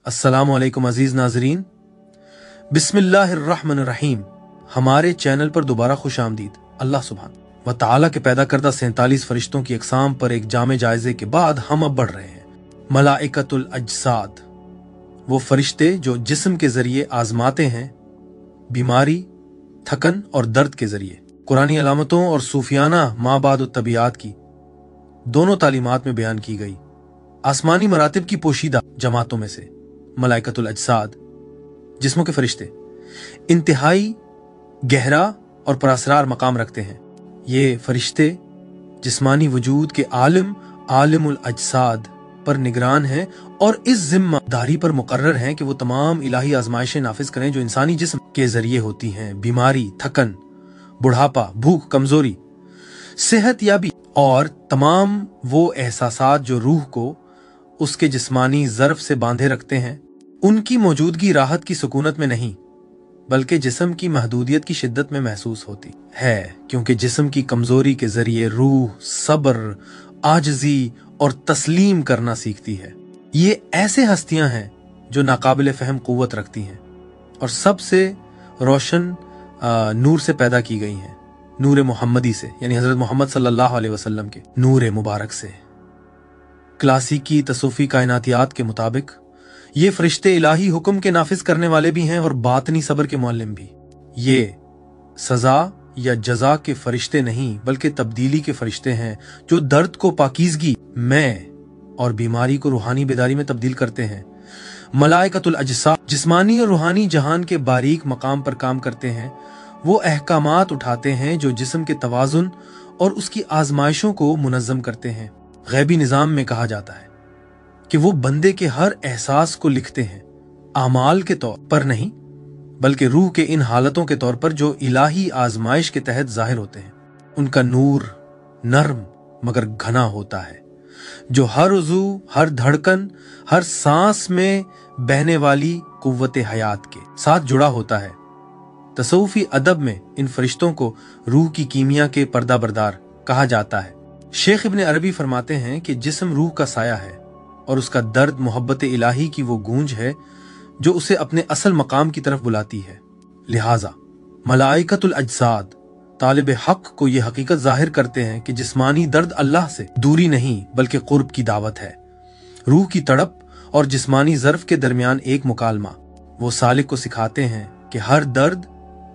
अस्सलामु अलैकुम अजीज नाजरीन, बिस्मिल्लाहिर्रहमानिर्रहीम। हमारे चैनल पर दोबारा खुश आमदीद। अल्लाह सुब्हान व तआला के पैदा करदा 47 फरिश्तों की अक़साम पर एक जामे जायजे के बाद हम अब बढ़ रहे हैं मलाइकतुल अजसाद, वो फरिश्ते जो जिस्म के जरिए आजमाते हैं, बीमारी, थकन और दर्द के जरिए। कुरानी अलामतों और सूफियाना माबाद तबियात की दोनों तालीमात में बयान की गई आसमानी मरातिब की पोशीदा जमातों में से मलाइकतुल अजसाद, जिस्मों के फरिश्ते, इंतहाई गहरा और परअसरार मकाम रखते हैं। ये फरिश्ते जिस्मानी वजूद के आलिमुल अजसाद पर निगरान हैं और इस जिम्मेदारी पर मुकर्रर हैं कि वो तमाम इलाही आजमाइशें नाफिज करें जो इंसानी जिस्म के जरिए होती हैं। बीमारी, थकन, बुढ़ापा, भूख, कमजोरी, सेहत याबी और तमाम वो एहसासात जो रूह को उसके जिस्मानी ज़र्फ से बांधे रखते हैं, उनकी मौजूदगी राहत की सुकूनत में नहीं बल्कि जिस्म की महदूदियत की शिद्दत में महसूस होती है, क्योंकि जिस्म की कमजोरी के जरिए रूह सब्र, आजजी और तस्लीम करना सीखती है। ये ऐसे हस्तियां हैं जो नाकाबिल फहम कुव्वत रखती हैं और सबसे रोशन नूर से पैदा की गई हैं, नूर मोहम्मदी से, यानी हजरत मोहम्मद सल्लल्लाहु अलैहि वसल्लम के नूर मुबारक से। क्लासिकी तसूफी कायनातियात के मुताबिक ये फरिश्ते इलाही हुक्म के नाफिज करने वाले भी हैं और बातनी सब्र के मुअल्लिम भी। ये सजा या जजा के फरिश्ते नहीं बल्कि तब्दीली के फरिश्ते हैं जो दर्द को पाकीज़गी में और बीमारी को रूहानी बेदारी में तब्दील करते हैं। मलाइकतुल अजसा जिस्मानी और रूहानी जहान के बारीक मकाम पर काम करते हैं। वो अहकामात उठाते हैं जो जिस्म के तवाजुन और उसकी आजमाइशों को मुनज़्ज़म करते हैं। गैबी निज़ाम में कहा जाता है कि वो बंदे के हर एहसास को लिखते हैं, आमाल के तौर पर नहीं बल्कि रूह के इन हालतों के तौर पर जो इलाही आजमाइश के तहत जाहिर होते हैं। उनका नूर नर्म मगर घना होता है, जो हर उज़ू, हर धड़कन, हर सांस में बहने वाली कुव्वत हयात के साथ जुड़ा होता है। तसव्वुफ़ी अदब में इन फरिश्तों को रूह की कीमिया के पर्दा बरदार कहा जाता है। शेख इब्न अरबी फरमाते हैं कि जिस्म रूह का साया है और उसका दर्द मोहब्बत इलाही की वो गूंज है जो उसे अपने असल मकाम की तरफ बुलाती है। लिहाजा मलाइकतुल अजसाद तालिब हक को ये हकीकत जाहिर करते हैं कि जिस्मानी दर्द अल्लाह से दूरी नहीं बल्कि कुर्ब की दावत है। रूह की तड़प और जिस्मानी ज़र्फ के दरमियान एक मुकालमा। वो सालिक को सिखाते हैं कि हर दर्द,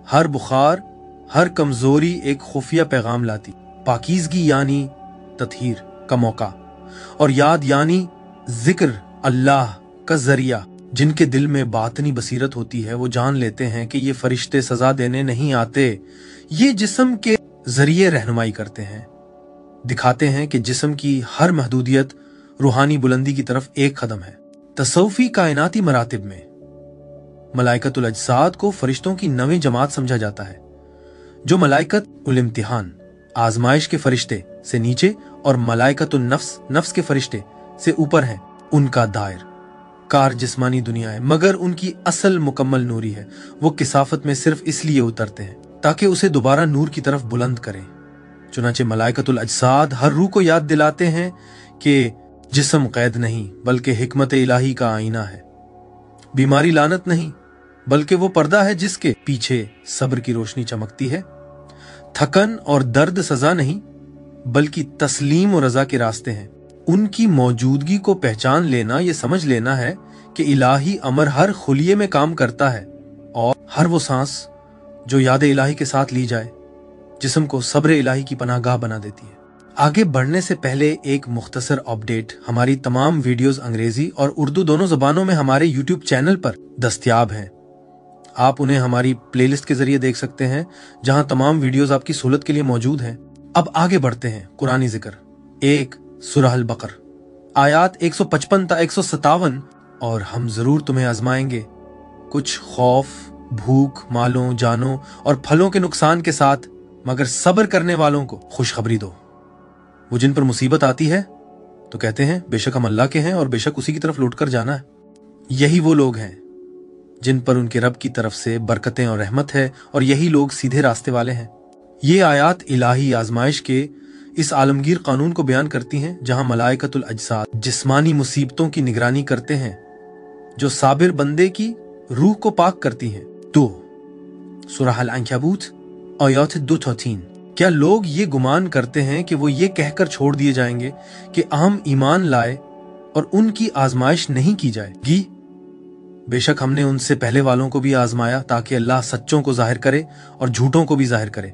हर बुखार, हर कमजोरी एक खुफिया पैगाम लाती, पाकीज़गी यानी तत्हीर का मौका और याद यानी जिक्र अल्लाह का जरिया। जिनके दिल में बातनी बसीरत होती है वो जान लेते हैं कि ये फरिश्ते सजा देने नहीं आते, ये जिस्म के जरिए रहनुमाई करते हैं, दिखाते हैं कि जिस्म की हर महदूदियत रूहानी बुलंदी की तरफ एक कदम है। तसव्वुफ़ी कायनाती मरातिब में मलाइकतुल अजसाद को फरिश्तों की नवी जमात समझा जाता है, जो मलाइकत उल इम्तिहान आजमाइश के फरिश्ते से नीचे और मलाइकतुन नफ्स के फरिश्ते से ऊपर हैं। उनका दायर कार जिस्मानी दुनिया है मगर उनकी असल मुकम्मल नूरी है। वो किसाफत में सिर्फ इसलिए उतरते हैं ताकि उसे दोबारा नूर की तरफ बुलंद करें। चुनांचे मलाइकतुल अजसाद हर रूह को याद दिलाते हैं कि जिस्म कैद नहीं बल्कि हिकमत इलाही का आईना है। बीमारी लानत नहीं बल्कि वो पर्दा है जिसके पीछे सब्र की रोशनी चमकती है। थकन और दर्द सजा नहीं बल्कि तस्लीम और रजा के रास्ते हैं। उनकी मौजूदगी को पहचान लेना, ये समझ लेना है कि इलाही अमर हर खुलिये में काम करता है और हर वो सांस जो याद इलाही के साथ ली जाए जिस्म को सब्र इलाही की पनाहगाह बना देती है। आगे बढ़ने से पहले एक मुख्तसर अपडेट। हमारी तमाम वीडियोस अंग्रेजी और उर्दू दोनों जबानों में हमारे यूट्यूब चैनल पर दस्तयाब हैं। आप उन्हें हमारी प्लेलिस्ट के जरिए देख सकते हैं जहां तमाम वीडियोस आपकी सहूलत के लिए मौजूद हैं। अब आगे बढ़ते हैं। कुरानी जिक्र 1 सूरह अल बकर आयात 155 ता 157। और हम जरूर तुम्हें आजमाएंगे कुछ खौफ, भूख, मालों, जानों और फलों के नुकसान के साथ, मगर सब्र करने वालों को खुशखबरी दो। वो जिन पर मुसीबत आती है तो कहते हैं बेशक हम अल्लाह के हैं और बेशक उसी की तरफ लौट कर जाना है। यही वो लोग हैं जिन पर उनके रब की तरफ से बरकतें और रहमत है और यही लोग सीधे रास्ते वाले हैं। ये आयात इलाही आजमाइश के इस आलमगीर कानून को बयान करती हैं जहां मलाइकतुल अजसाद जिस्मानी मुसीबतों की निगरानी करते हैं जो साबिर बंदे की रूह को पाक करती हैं। 2 सूरह अल-अंकबूत आयत 2-3। क्या लोग ये गुमान करते हैं कि वो ये कहकर छोड़ दिए जाएंगे कि हम ईमान लाए और उनकी आजमाइश नहीं की जाएगी? बेशक हमने उनसे पहले वालों को भी आजमाया ताकि अल्लाह सच्चों को जाहिर करे और झूठों को भी जाहिर करे।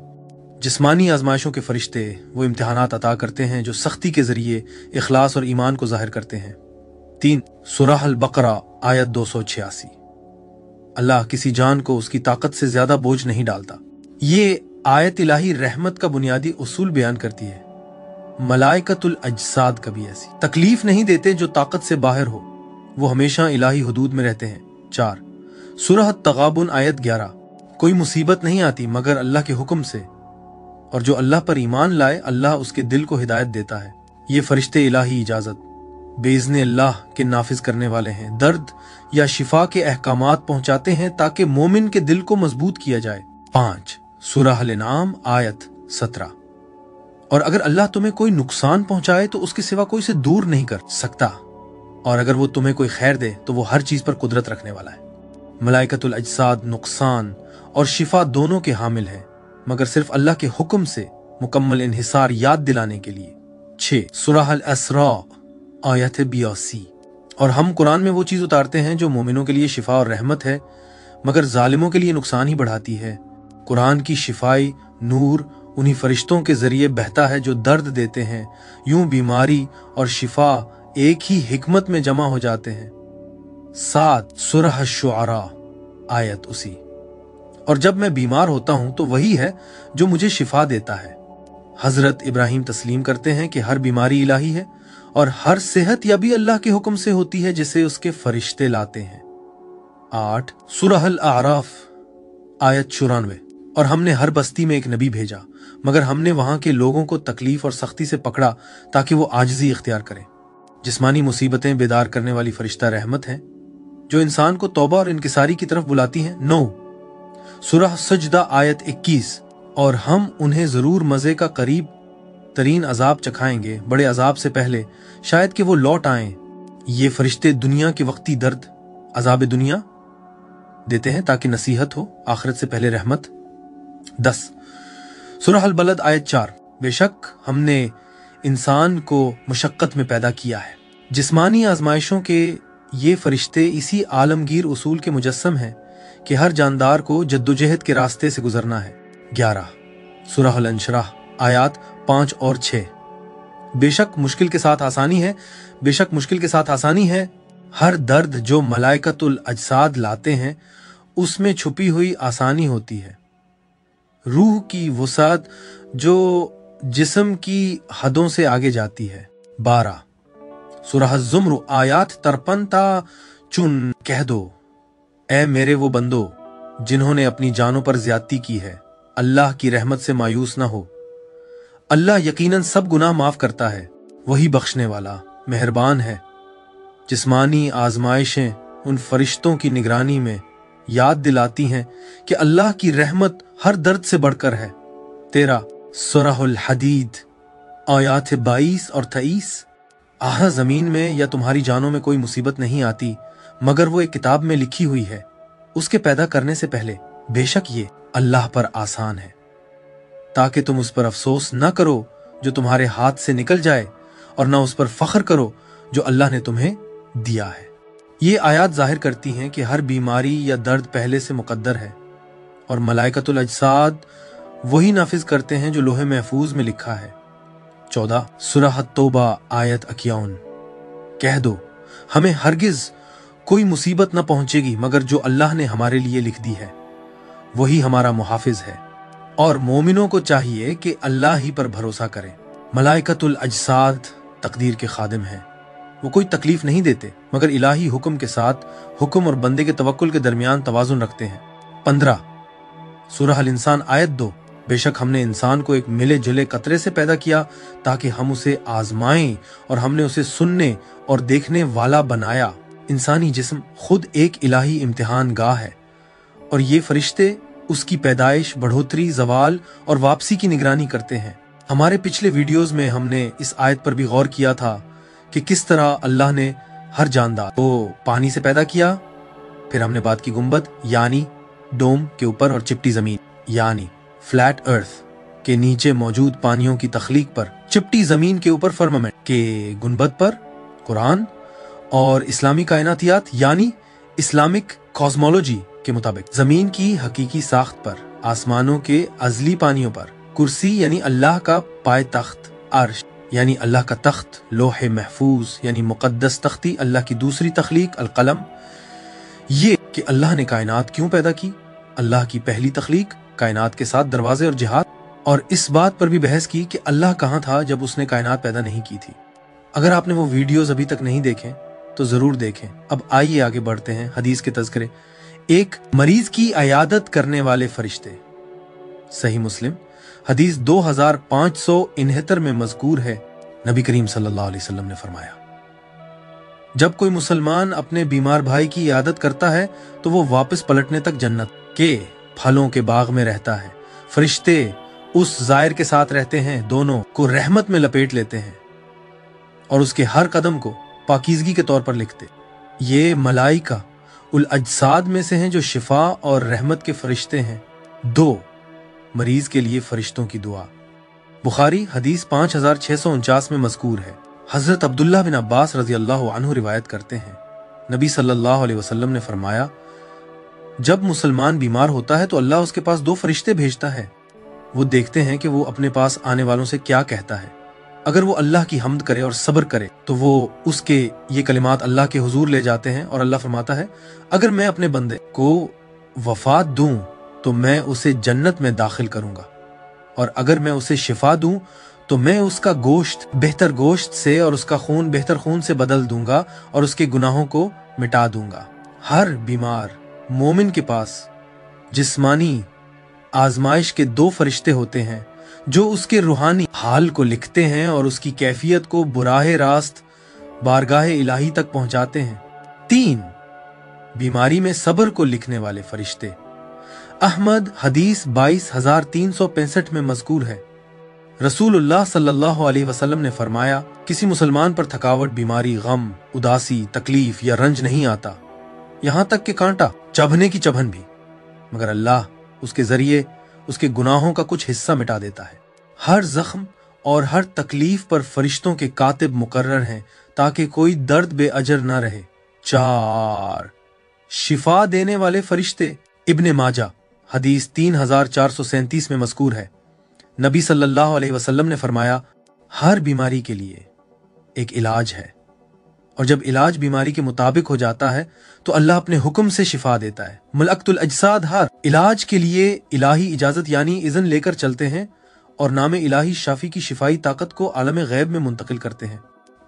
जिस्मानी आजमाइशों के फरिश्ते वो इम्तिहानात अता करते हैं जो सख्ती के जरिए इखलास और ईमान को जाहिर करते हैं। 3 सूरह अल-बकरा आयत 286। अल्लाह किसी जान को उसकी ताकत से ज्यादा बोझ नहीं डालता। ये आयत इलाही रहमत का बुनियादी उसूल बयान करती है। मलाइकतुल अजसाद कभी ऐसी तकलीफ नहीं देते जो ताकत से बाहर हो, वो हमेशा इलाही हुदूद में रहते हैं। 4 सूरह तगाबुन आयत 11। कोई मुसीबत नहीं आती मगर अल्लाह के हुक्म से, और जो अल्लाह पर ईमान लाए अल्लाह उसके दिल को हिदायत देता है। ये फरिश्ते इलाही इजाजत बेइज़्ने अल्लाह के नाफिज करने वाले हैं। दर्द या शिफा के अहकामात पहुंचाते हैं ताकि मोमिन के दिल को मजबूत किया जाए। 5 सूरह अल-नाम आयत 17। और अगर अल्लाह तुम्हें कोई नुकसान पहुंचाए तो उसके सिवा कोई से दूर नहीं कर सकता, और अगर वो तुम्हें कोई खैर दे तो वो हर चीज पर कुदरत रखने वाला है। मलाइकतुल अजसाद नुकसान और शिफा दोनों के हामिल है, मगर सिर्फ अल्लाह के हुक्म से मुकम्मल इन्हिसार याद दिलाने के लिए। 6 सूरह अल-इसरा आयत 82। और हम कुरान में वो चीज उतारते हैं जो मोमिनों के लिए शिफा और रहमत है, मगर जालिमों के लिए नुकसान ही बढ़ाती है। कुरान की शिफाई नूर उन्हीं फरिश्तों के जरिए बहता है जो दर्द देते हैं। यूं बीमारी और शिफा एक ही हिकमत में जमा हो जाते हैं। 7 सूरह शुआरा आयत उसी। और जब मैं बीमार होता हूं तो वही है जो मुझे शिफा देता है। हजरत इब्राहिम तस्लीम करते हैं कि हर बीमारी इलाही है और हर सेहत या भी अल्लाह के हुक्म से होती है जिसे उसके फरिश्ते लाते हैं। 8 सूरह अल-आराफ आयत 94। और हमने हर बस्ती में एक नबी भेजा, मगर हमने वहां के लोगों को तकलीफ और सख्ती से पकड़ा ताकि वो आजिज़ी इख्तियार करें। जिस्मानी मुसीबतें बेदार करने वाली फरिश्ता रहमत है जो इंसान को तौबा और इनकिसारी की तरफ बुलाती हैं। 9 सूरह सजदा आयत 21। और हम उन्हें जरूर मजे का करीब तरीन अजाब चखाएंगे, बड़े अजाब से पहले, शायद कि वो लौट आएं। ये फरिश्ते दुनिया के वक्ती दर्द अजाब दुनिया देते हैं ताकि नसीहत हो, आखिरत से पहले रहमत। 10 सूरह अल-बलद आयत 4। बेशक हमने इंसान को मुशक्कत में पैदा किया है। जिस्मानी आजमाइशों के ये फरिश्ते इसी आलमगीर उसूल के मुजस्सम हैं कि हर जानदार को जद्दोजहद के रास्ते से गुजरना है। 11 सूरह अल-इंशराह आयत 5 और 6। बेशक मुश्किल के साथ आसानी है, बेशक मुश्किल के साथ आसानी है। हर दर्द जो मलाइकतुल अजसाद लाते हैं उसमें छुपी हुई आसानी होती है। रूह की वुसात जो जिस्म की हदों से आगे जाती है। 12 सूरह ज़ुमर आयत 53 ता चुन। कह दो, ए मेरे वो बंदो जिन्होंने अपनी जानों पर ज्यादती की है, अल्लाह की रहमत से मायूस ना हो। अल्लाह यकीनन सब गुनाह माफ करता है, वही बख्शने वाला मेहरबान है। जिस्मानी आजमाइशें उन फरिश्तों की निगरानी में याद दिलाती हैं कि अल्लाह की रहमत हर दर्द से बढ़कर है। 13 सूरह अल-हदीद आयत 22 और 23। आहा जमीन में या तुम्हारी जानों में कोई मुसीबत नहीं आती मगर वो एक किताब में लिखी हुई है उसके पैदा करने से पहले। बेशक ये अल्लाह पर आसान है, ताकि तुम उस पर अफसोस न करो जो तुम्हारे हाथ से निकल जाए और न उस पर फख्र करो जो अल्लाह ने तुम्हें दिया है। ये आयत जाहिर करती हैं कि हर बीमारी या दर्द पहले से मुकद्दर है और मलाइकतुल अजसाद वही नाफिज करते हैं जो लोहे महफूज में लिखा है। 14 सूरह तौबा आयत 51। कह दो, हमें हरगिज कोई मुसीबत न पहुंचेगी मगर जो अल्लाह ने हमारे लिए लिख दी है, वही हमारा मुहाफिज है। और मोमिनों को चाहिए कि अल्लाह ही पर भरोसा करें। मलाइकतुल अजसाद तकदीर के खादिम हैं, वो कोई तकलीफ नहीं देते मगर इलाही हुक्म के साथ हुक्म और बंदे के तवक्कुल के दरमियान तवाजुन रखते हैं। 15 सूरह अल इंसान आयत 2। बेशक हमने इंसान को एक मिले जुले कतरे से पैदा किया ताकि हम उसे आजमाएं और हमने उसे सुनने और देखने वाला बनाया। इंसानी जिस्म खुद एक इलाही इम्तिहान गाह है और ये फरिश्ते उसकी पैदाइश, बढ़ोतरी, जवाल और वापसी की निगरानी करते हैं। हमारे पिछले वीडियोस में हमने इस आयत पर भी गौर किया था कि किस तरह अल्लाह ने हर जानदार को पानी से पैदा किया। फिर हमने बात की गुंबद यानी डोम के ऊपर और चिपटी जमीन यानी फ्लैट अर्थ के नीचे मौजूद पानियों की तख्लीक पर, चिपटी जमीन के ऊपर फर्मामेंट के गुंबद पर कुरान और इस्लामी कायनातियात यानी इस्लामिक कॉस्मोलॉजी के मुताबिक जमीन की हकीकी साख्त पर, आसमानों के अजली पानियों पर, कुर्सी यानी अल्लाह का पाए तख्त, अर्श यानी अल्लाह का तख्त, लोहे महफूज यानी मुकद्दस तख्ती, अल्लाह की दूसरी तख्लीक अलकलम। ये कि अल्लाह ने कायनात क्यों पैदा की, अल्लाह की पहली तख्लीक, कायनात के साथ दरवाजे और जिहाद, और इस बात पर भी बहस की कि अल्लाह कहाँ था जब उसने कायनात पैदा नहीं की थी। अगर आपने वो वीडियोस अभी तक नहीं देखे तो जरूर देखें। अब आइए आगे बढ़ते हैं हदीस के तज़किरे। एक मरीज की अयादत करने वाले फरिश्ते। सही मुस्लिम हदीस 2569 में मज़कूर है, नबी करीम सल्लल्लाहु अलैहि वसल्लम ने फरमाया, जब कोई मुसलमान अपने बीमार भाई की इयादत करता है तो वो वापस पलटने तक जन्नत के फलों के बाग में रहता है। फरिश्ते उस जायर के साथ रहते हैं, दोनों को रहमत में लपेट लेते हैं और उसके हर कदम को पाकीज़गी के तौर पर लिखते। ये मलाइका उल अजसाद में से हैं जो शिफा और रहमत के फरिश्ते हैं। 2 मरीज के लिए फरिश्तों की दुआ। बुखारी हदीस 5649 में मज़कूर है। हजरत अब्दुल्ला बिन अब्बास रजी अल्लाह अन्हु रिवायत करते हैं, नबी सल्लल्लाहु अलैहि वसल्लम ने फरमाया, जब मुसलमान बीमार होता है तो अल्लाह उसके पास 2 फरिश्ते भेजता है। वो देखते हैं कि वो अपने पास आने वालों से क्या कहता है। अगर वो अल्लाह की हम्द करे और सब्र करे तो वो उसके ये कलिमात अल्लाह के हुजूर ले जाते हैं और अल्लाह फरमाता है, अगर मैं अपने बंदे को वफात दूं तो मैं उसे जन्नत में दाखिल करूंगा, और अगर मैं उसे शिफा दूं तो मैं उसका गोश्त बेहतर गोश्त से और उसका खून बेहतर खून से बदल दूंगा और उसके गुनाहों को मिटा दूंगा। हर बीमार मोमिन के पास जिस्मानी आजमाइश के 2 फरिश्ते होते हैं जो उसके रूहानी हाल को लिखते हैं और उसकी कैफियत को बुराहे रास्त बारगाह इलाही तक पहुंचाते हैं। 3 बीमारी में सब्र को लिखने वाले फरिश्ते। अहमद हदीस 22365 में मज़कूर है, रसूलुल्लाह सल्लल्लाहु अलैहि वसल्लम ने फरमाया, किसी मुसलमान पर थकावट, बीमारी, गम, उदासी, तकलीफ या रंज नहीं आता, यहाँ तक कि कांटा चभने की चभन भी, मगर अल्लाह उसके जरिए उसके गुनाहों का कुछ हिस्सा मिटा देता है। हर जख्म और हर तकलीफ पर फरिश्तों के कातिब मुकर्रर हैं ताकि कोई दर्द बेअजर न रहे। 4 शिफा देने वाले फरिश्ते। इब्ने माजा हदीस 3437 में मज़कूर है, नबी सल्लल्लाहु अलैहि वसल्लम ने फरमाया, हर बीमारी के लिए एक इलाज है, और जब इलाज बीमारी के मुताबिक हो जाता है तो अल्लाह अपने हुक्म से शिफा देता है। मलअकतुल अजसाद हर इलाज के लिए इलाही इजाजत यानी इज़न लेकर चलते हैं और नाम इलाही शाफी की शिफाई ताकत को आलम गैब में मुंतकिल करते हैं।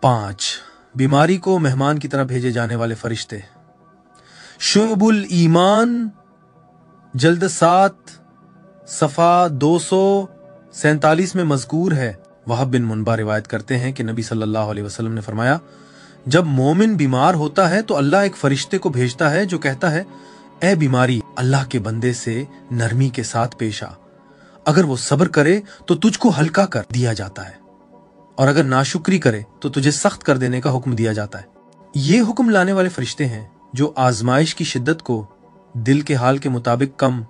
5 बीमारी को मेहमान की तरह भेजे जाने वाले फरिश्ते। शुअबुल ईमान जल्द 7 सफ़ा 247 में मज़कूर है। वहाब बिन मुनबा रिवायत करते हैं कि नबी सल्लल्लाहु अलैहि वसल्लम ने फरमाया, जब मोमिन बीमार होता है तो अल्लाह एक फरिश्ते को भेजता है जो कहता है, ए बीमारी, अल्लाह के बंदे से नरमी के साथ पेश आ, अगर वो सब्र करे तो तुझको हल्का कर दिया जाता है, और अगर नाशुक्री करे तो तुझे सख्त कर देने का हुक्म दिया जाता है। ये हुक्म लाने वाले फरिश्ते हैं जो आजमाइश की शिद्दत को दिल के हाल के मुताबिक कम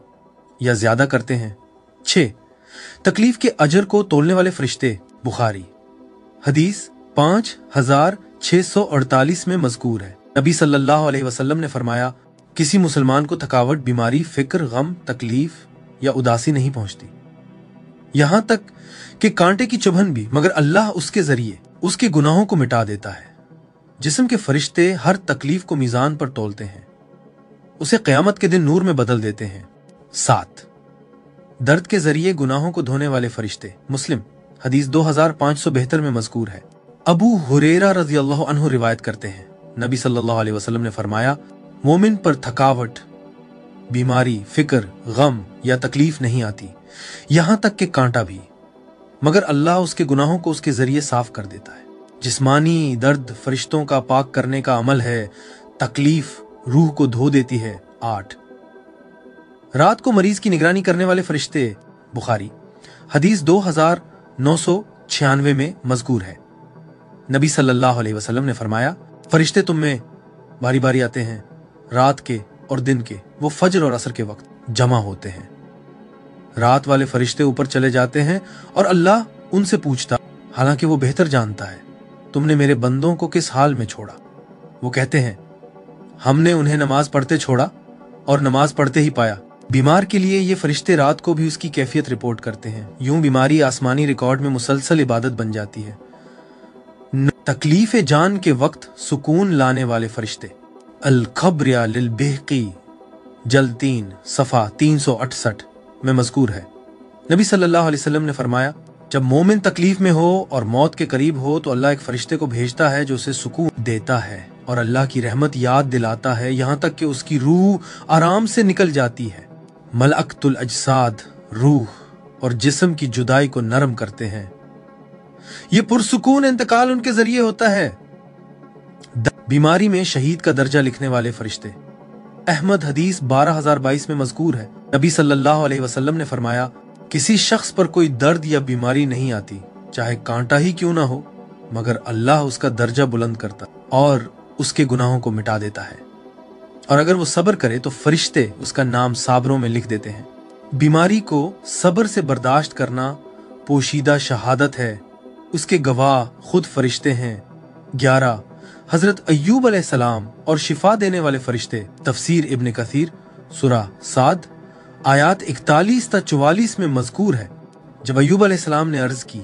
या ज्यादा करते हैं। 6 तकलीफ के अजर को तोलने वाले फरिश्ते। बुखारी हदीस 5648 में मज़कूर है, नबी सल्लल्लाहु अलैहि वसल्लम ने फरमाया, किसी मुसलमान को थकावट, बीमारी, फिक्र, गम, तकलीफ या उदासी नहीं पहुंचती, यहां तक कि कांटे की चुभन भी, मगर अल्लाह उसके जरिए उसके गुनाहों को मिटा देता है। जिस्म के फरिश्ते हर तकलीफ को मीजान पर तोलते हैं, उसे क़यामत के दिन नूर में बदल देते हैं। 7 दर्द के जरिए गुनाहों को धोने वाले फरिश्ते। मुस्लिम हदीस 2572 में मज़कूर है। अबू हुरैरा रज़ी अल्लाहु अन्हु रिवायत करते हैं, नबी सल्लल्लाहु अलैहि वसल्लम ने फरमाया, मोमिन पर थकावट, बीमारी, फिक्र, गम या तकलीफ नहीं आती, यहां तक कि कांटा भी, मगर अल्लाह उसके गुनाहों को उसके जरिए साफ कर देता है। जिस्मानी दर्द फरिश्तों का पाक करने का अमल है, तकलीफ रूह को धो देती है। 8 रात को मरीज की निगरानी करने वाले फरिश्ते। बुखारी हदीस 2996 में मज़कूर है, नबी सल्लल्लाहु अलैहि वसल्लम ने फरमाया, फरिश्ते तुम में बारी बारी आते हैं, रात के और दिन के, वो फजर और असर के वक्त जमा होते हैं। रात वाले फरिश्ते ऊपर चले जाते हैं और अल्लाह उनसे पूछता, हालांकि वो बेहतर जानता है, तुमने मेरे बंदों को किस हाल में छोड़ा? वो कहते हैं, हमने उन्हें नमाज पढ़ते छोड़ा और नमाज पढ़ते ही पाया। बीमार के लिए ये फरिश्ते रात को भी उसकी कैफियत रिपोर्ट करते हैं। यूं बीमारी आसमानी रिकॉर्ड में मुसलसल इबादत बन जाती है। तकलीफ जान के वक्त सुकून लाने वाले फरिश्ते। अल खब्र लिल बेहकी जल्द 3 सफ़ा 368 में मज़कूर है। नबी सल्लल्लाहु अलैहि वसल्लम ने फरमाया, जब मोमिन तकलीफ में हो और मौत के करीब हो तो अल्लाह एक फरिश्ते को भेजता है जो उसे सुकून देता है और अल्लाह की रहमत याद दिलाता है, यहाँ तक कि उसकी रूह आराम से निकल जाती है। मलअकतुल अजसाद रूह और जिस्म की जुदाई को नरम करते हैं। ये पुरसुकून इंतकाल उनके जरिए होता है। बीमारी में शहीद का दर्जा लिखने वाले फरिश्ते। अहमद हदीस 12022 में मज़कूर है। नबी सल्लल्लाहु अलैहि वसल्लम ने फरमाया, किसी शख्स पर कोई दर्द या बीमारी नहीं आती, चाहे कांटा ही क्यों ना हो, मगर अल्लाह उसका दर्जा बुलंद करता और उसके गुनाहों को मिटा देता है, और अगर वो सब्र करे तो फरिश्ते उसका नाम साबरों में लिख देते हैं। बीमारी को सब्र से बर्दाश्त करना पोशीदा शहादत है, उसके गवाह खुद फरिश्ते हैं। 11 हजरत अय्यूब अलैहिस्सलाम और शिफा देने वाले फरिश्ते। तफसीर इब्न कसीर सूरा साद आयात 41 ता 44 में मज़कूर है, जब अय्यूब अलैहिस्सलाम ने अर्ज की,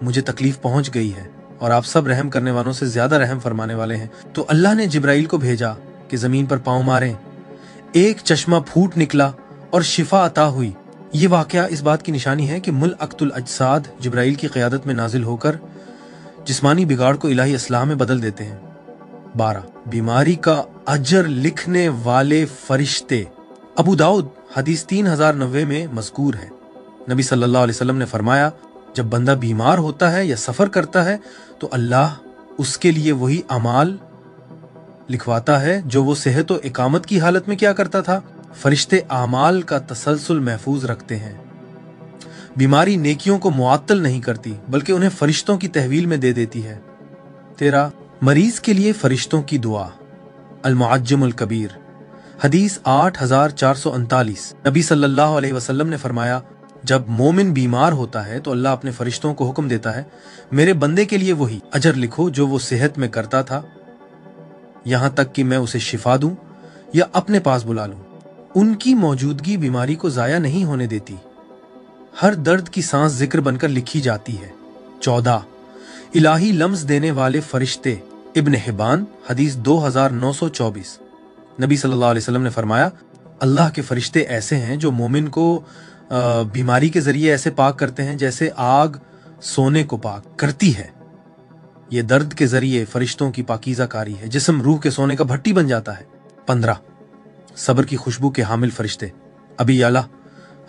मुझे तकलीफ पहुंच गई है और आप सब रहम करने वालों से ज्यादा रहम फरमाने वाले हैं, तो अल्लाह ने जिब्राइल को भेजा कि जमीन पर पांव मारें। एक चश्मा फूट निकला और शिफा अता हुई। ये वाकया इस बात की निशानी है कि मुलअकतुल अजसाद जिब्राइल की क़यादत में नाजिल होकर जिस्मानी बिगाड़ को इलाही इस्लाह में बदल देते हैं। 12 बीमारी का अजर लिखने वाले फरिश्ते। अबू दाऊद हदीस 3090 में मज़कूर है। नबी सल्लल्लाहु अलैहि वसल्लम ने फरमाया, जब बंदा बीमार होता है या सफर करता है तो अल्लाह उसके लिए वही अमाल लिखवाता है जो वो सेहत और इकामत की हालत में क्या करता था। फरिश्ते आमाल का तसलसल महफूज रखते हैं। बीमारी नेकियों को मुअत्तल नहीं करती, बल्कि उन्हें फरिश्तों की तहवील में दे देती है। 13 मरीज के लिए फरिश्तों की दुआ। अल मुअज्जमुल कबीर हदीस 8439। नबी सल्लल्लाहु अलैहि वसल्लम ने फरमाया, जब मोमिन बीमार होता है तो अल्लाह अपने फरिश्तों को हुक्म देता है, मेरे बंदे के लिए वही अजर लिखो जो वो सेहत में करता था, यहां तक कि मैं उसे शिफा दूं या अपने पास बुला लूं। उनकी मौजूदगी बीमारी को जाया नहीं होने देती। हर दर्द की सांस जिक्र बनकर लिखी जाती है। 14 इलाही लम्स देने वाले फरिश्ते। इब्न हिबान हदीस 2924। नबी सल्लल्लाहु अलैहि वसल्लम ने फरमाया, अल्लाह के फरिश्ते ऐसे हैं जो मोमिन को बीमारी के जरिए ऐसे पाक करते हैं जैसे आग सोने को पाक करती है। ये दर्द के जरिए फरिश्तों की पाकीज़ा कारी है। जिस्म रूह के सोने का भट्टी बन जाता है। 15 सब्र की खुशबू के हामिल फरिश्ते। अबी याला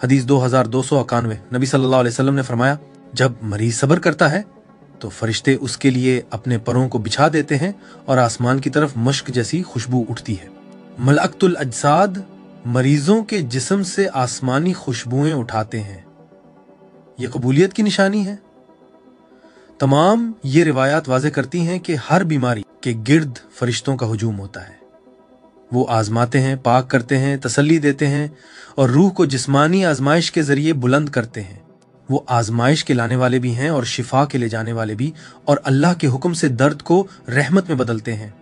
हदीस 2291। नबी सल्लल्लाहु अलैहि वसल्लम ने फरमाया, जब मरीज सब्र करता है तो फरिश्ते उसके लिए अपने परों को बिछा देते हैं और आसमान की तरफ मश्क जैसी खुशबू उठती है। मलअकतुल अजसाद मरीजों के जिस्म से आसमानी खुशबुएं उठाते हैं। ये कबूलियत की निशानी है। तमाम ये रिवायात वाज़े करती हैं कि हर बीमारी के गिर्द फरिश्तों का हुजूम होता है। वो आजमाते हैं, पाक करते हैं, तसल्ली देते हैं और रूह को जिस्मानी आजमाइश के जरिए बुलंद करते हैं। वो आजमाइश के लाने वाले भी हैं और शिफा के ले जाने वाले भी, और अल्लाह के हुक्म से दर्द को रहमत में बदलते हैं।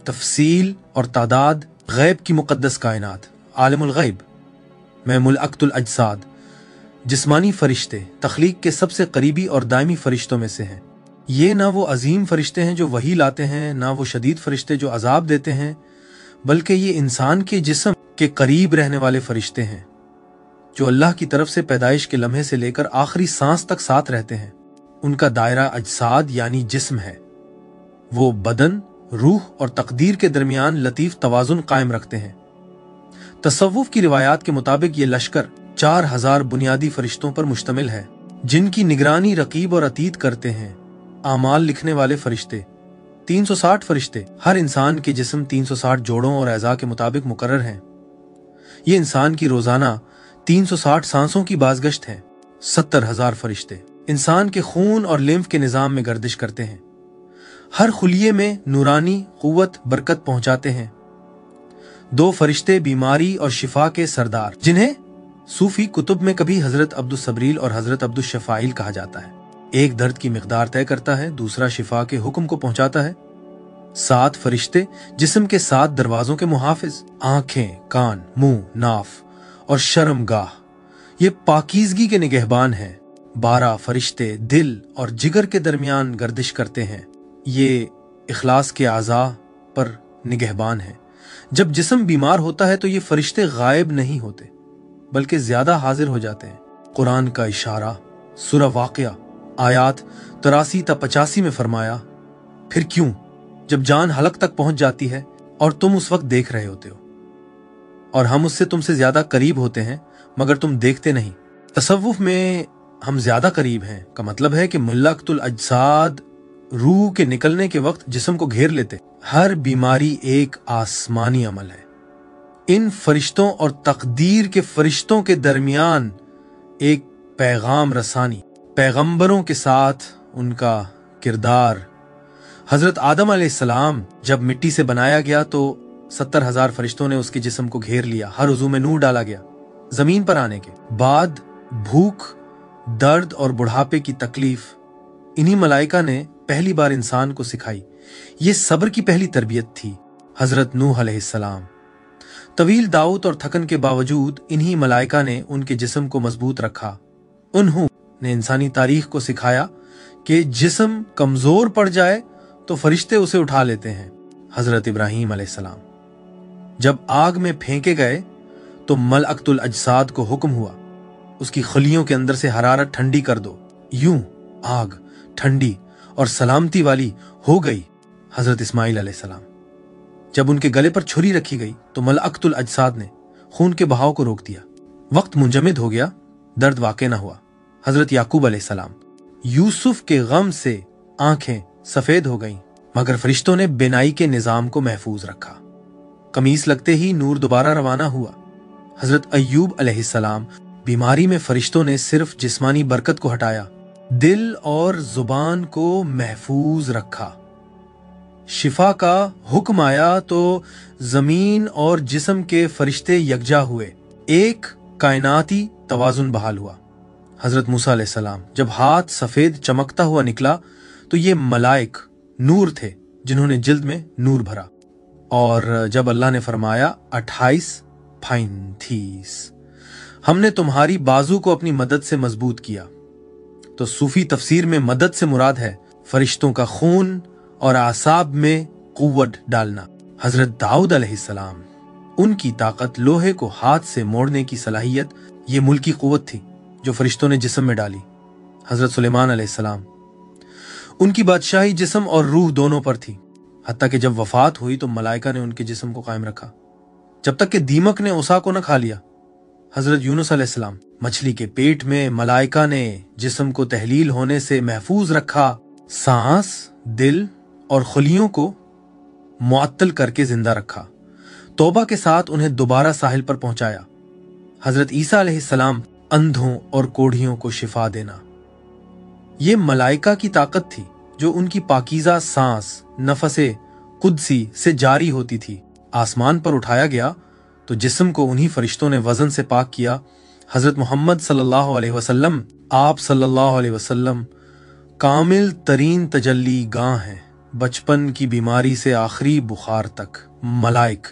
तफसील और तादाद गैब की मुकद्दस कायनात। आलिमुल गैब में मुलअकतुल अजसाद जिस्मानी फरिश्ते तख्लीक के सबसे करीबी और दायमी फरिश्तों में से हैं। ये ना वो अजीम फरिश्ते हैं जो वही लाते हैं, ना वो शदीद फरिश्ते जो अजाब देते हैं, बल्कि ये इंसान के जिस्म के करीब रहने वाले फरिश्ते हैं जो अल्लाह की तरफ से पैदाइश के लम्हे से लेकर आखिरी सांस तक साथ रहते हैं। उनका दायरा अजसाद यानी जिस्म है। वो बदन, रूह और तकदीर के दरमियान लतीफ तवाजुन कायम रखते हैं। तसव्वुफ की रिवायात के मुताबिक ये लश्कर 4000 बुनियादी फरिश्तों पर मुश्तमिल है, जिनकी निगरानी रकीब और अतीत करते हैं। आमाल लिखने वाले फरिश्ते 360 फरिश्ते हर इंसान के जिस्म 360 जोड़ों और अज़ा के मुताबिक मुकर्रर हैं। ये इंसान की रोजाना 360 सांसों की बाज़गश्त है। 70,000 फरिश्ते इंसान के खून और लिम्फ के निज़ाम में गर्दिश करते हैं। हर खुलिये में नूरानी कुव्वत बरकत पहुंचाते हैं। 2 फरिश्ते बीमारी और शिफा के सरदार, जिन्हें सूफी कुतुब में कभी हजरत अब्दुस सबरील और हजरत अब्दुस शफाइल कहा जाता है। एक दर्द की मिकदार तय करता है, दूसरा शिफा के हुक्म को पहुंचाता है। 7 फरिश्ते जिस्म के 7 दरवाजों के मुहाफिज, आंखें, कान, मुंह, नाफ और शर्मगाह, ये पाकीज़गी के निगहबान हैं। 12 फरिश्ते दिल और जिगर के दरमियान गर्दिश करते हैं, ये इखलास के आज़ा पर निगहबान हैं। जब जिस्म बीमार होता है तो ये फरिश्ते गायब नहीं होते बल्कि ज्यादा हाजिर हो जाते हैं। कुरान का इशारा सूरह वाक़िया आयात 83 ta 85 में फरमाया, फिर क्यों जब जान हलक तक पहुंच जाती है और तुम उस वक्त देख रहे होते हो, और हम उससे तुमसे ज्यादा करीब होते हैं मगर तुम देखते नहीं। तसव्वुफ में हम ज्यादा करीब हैं का मतलब है कि मुल्लक़तुल अजसाद रूह के निकलने के वक्त जिस्म को घेर लेते। हर बीमारी एक आसमानी अमल है। इन फरिश्तों और तकदीर के फरिश्तों के दरमियान एक पैगाम रसानी, पैगंबरों के साथ उनका किरदार। हजरत आदम अलैहिस्सलाम जब मिट्टी से बनाया गया तो 70,000 फरिश्तों ने उसके जिस्म को घेर लिया। हर उज़ू में नूर डाला गया। जमीन पर आने के बाद भूख, दर्द और बुढ़ापे की तकलीफ इन्हीं मलाइका ने पहली बार इंसान को सिखाई। ये सब्र की पहली तरबियत थी। हजरत नूह अलैहिस्सलाम, तवील दाऊद और थकन के बावजूद इन्हीं मलाइका ने उनके जिस्म को मजबूत रखा। उन्होंने इंसानी तारीख को सिखाया कि जिस्म कमजोर पड़ जाए तो फरिश्ते उसे उठा लेते हैं। हजरत इब्राहीम अलैहिस्सलाम जब आग में फेंके गए तो मलअकतुल अजसाद को हुक्म हुआ, उसकी खलियों के अंदर से हरारत ठंडी कर दो। यूं आग ठंडी और सलामती वाली हो गई। हजरत इस्माइल अलैहिस्सलाम जब उनके गले पर छुरी रखी गई तो मलअकतुल अजसाद ने खून के बहाव को रोक दिया। वक्त मुंजमद हो गया, दर्द वाक़ न हुआ। हजरत याकूब अलैहिस्सलाम, यूसुफ के गम से आंखें सफेद हो गईं, मगर फरिश्तों ने बिनाई के निजाम को महफूज रखा। कमीज लगते ही नूर दोबारा रवाना हुआ। हजरत अय्यूब अलैहिस्सलाम, बीमारी में फरिश्तों ने सिर्फ जिस्मानी बरकत को हटाया, दिल और जुबान को महफूज रखा। शिफा का हुक्म आया तो जमीन और जिस्म के फरिश्ते यकजा हुए, एक कायनाती तवाजुन बहाल हुआ। हजरत मूसा अलैहिस्सलाम जब हाथ सफेद चमकता हुआ निकला तो ये मलाइक नूर थे जिन्होंने जिल्द में नूर भरा। और जब अल्लाह ने फरमाया 28 फाइन थीस, हमने तुम्हारी बाजू को अपनी मदद से मजबूत किया, तो सूफी तफसीर में मदद से मुराद है फरिश्तों का खून और आसाब में कुव्वत डालना। हजरत दाऊद अलैहिस्सलाम, उनकी ताकत, लोहे को हाथ से मोड़ने की सलाहियत, ये मुल्की कुव्वत थी जो फरिश्तों ने जिस्म में डाली। हजरत सुलेमान अलैहिस्सलाम, उनकी बादशाही जिस्म और रूह दोनों पर थी, हत्ता कि जब वफात हुई तो मलाइका ने उनके जिस्म को कायम रखा जब तक कि दीमक ने उसा को न खा लिया। हजरत यूनुस अलैहिस्सलाम, मछली के पेट में मलाइका ने जिस्म को तहलील होने से महफूज रखा, सांस, दिल और खुलियों को मुअत्तल करके जिंदा रखा। तौबा के साथ उन्हें दोबारा साहिल पर पहुंचाया। हजरत ईसा अलैहिस्सलाम, अंधों और कोढ़ियों को शिफा देना, ये मलाइका की ताकत थी जो उनकी पाकीज़ा सांस, नफसे कुदसी से जारी होती थी। आसमान पर उठाया गया तो जिस्म को उन्हीं फरिश्तों ने वजन से पाक किया। हजरत मोहम्मद सल्लल्लाहु अलैहि वसल्लम, आप सल्लल्लाहु अलैहि वसल्लम कामिल तरीन तजल्ली गाह हैं, बचपन की बीमारी से आखिरी बुखार तक। मलाइक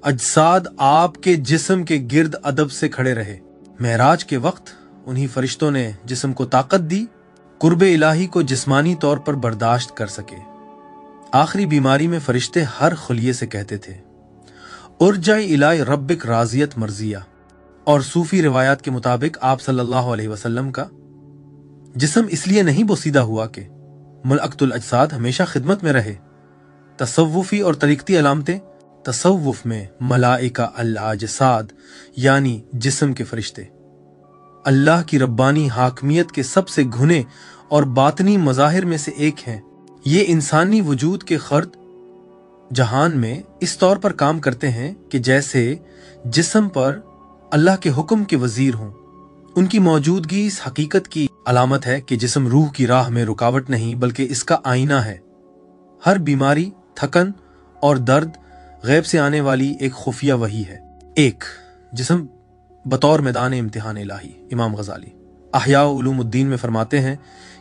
अजसाद आपके जिस्म के गिर्द अदब से खड़े रहे। मेराज के वक्त उन्हीं फरिश्तों ने जिस्म को ताकत दी, कुर्बे इलाही को जिस्मानी तौर पर बर्दाश्त कर सके। आखिरी बीमारी में फरिश्ते हर खुलिये से कहते थे, उर्जाई इलाई रब्बिक राजियत मर्जिया। और सूफी रिवायात के मुताबिक आप सल्लल्लाहु अलैहि वसल्लम का जिस्म इसलिए नहीं बोसीदा हुआ कि मुल्अकतुल अजसाद हमेशा खिदमत में रहे। तसव्वुफी और तरीक़ती अलामतें, तसव्वुफ में मलाइका अल-अजसाद यानी जिस्म के फरिश्ते अल्लाह की रब्बानी हाकमियत के सबसे घुने और बातनी मज़ाहिर में से एक हैं। ये इंसानी वजूद के खर्द जहान में इस तौर पर काम करते हैं कि जैसे जिस्म पर अल्लाह के हुक्म के वजीर हों। उनकी मौजूदगी इस हकीकत की अलामत है कि जिस्म रूह की राह में रुकावट नहीं बल्कि इसका आईना है। हर बीमारी, थकन और दर्द गैब से आने वाली एक खुफिया वही है। एक, जिस्म बतौर मैदान इम्तिहान इलाही। इमाम गजाली अहया उलूमुद्दीन में फरमाते हैं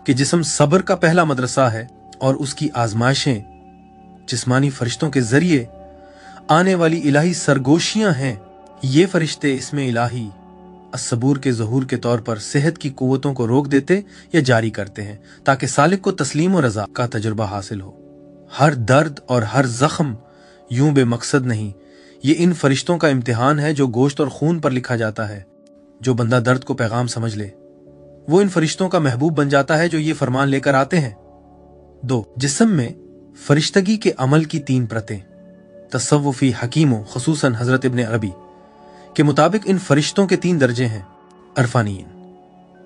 कि जिस्म सब्र का पहला मदरसा है और उसकी आजमाइशें जिस्मानी फरिश्तों के जरिए आने वाली इलाही सरगोशियां हैं। ये फरिश्ते इसमें इलाही असबूर के ज़हूर के तौर पर सेहत की कुव्वतों को रोक देते या जारी करते हैं ताकि सालिक को तस्लीम और रज़ा का तजुर्बा हासिल हो। हर दर्द और हर जख्म यूं बेमकसद नहीं, ये इन फरिश्तों का इम्तिहान है जो गोश्त और खून पर लिखा जाता है। जो बंदा दर्द को पैगाम समझ ले वो इन फरिश्तों का महबूब बन जाता है जो ये फरमान लेकर आते हैं। 2, जिस्म में फरिश्तगी के अमल की 3 परतें। तसव्वुफी हकीमों खुसूसन हजरत इब्न अरबी के मुताबिक इन फरिश्तों के 3 दर्जे हैं। अरफानीन,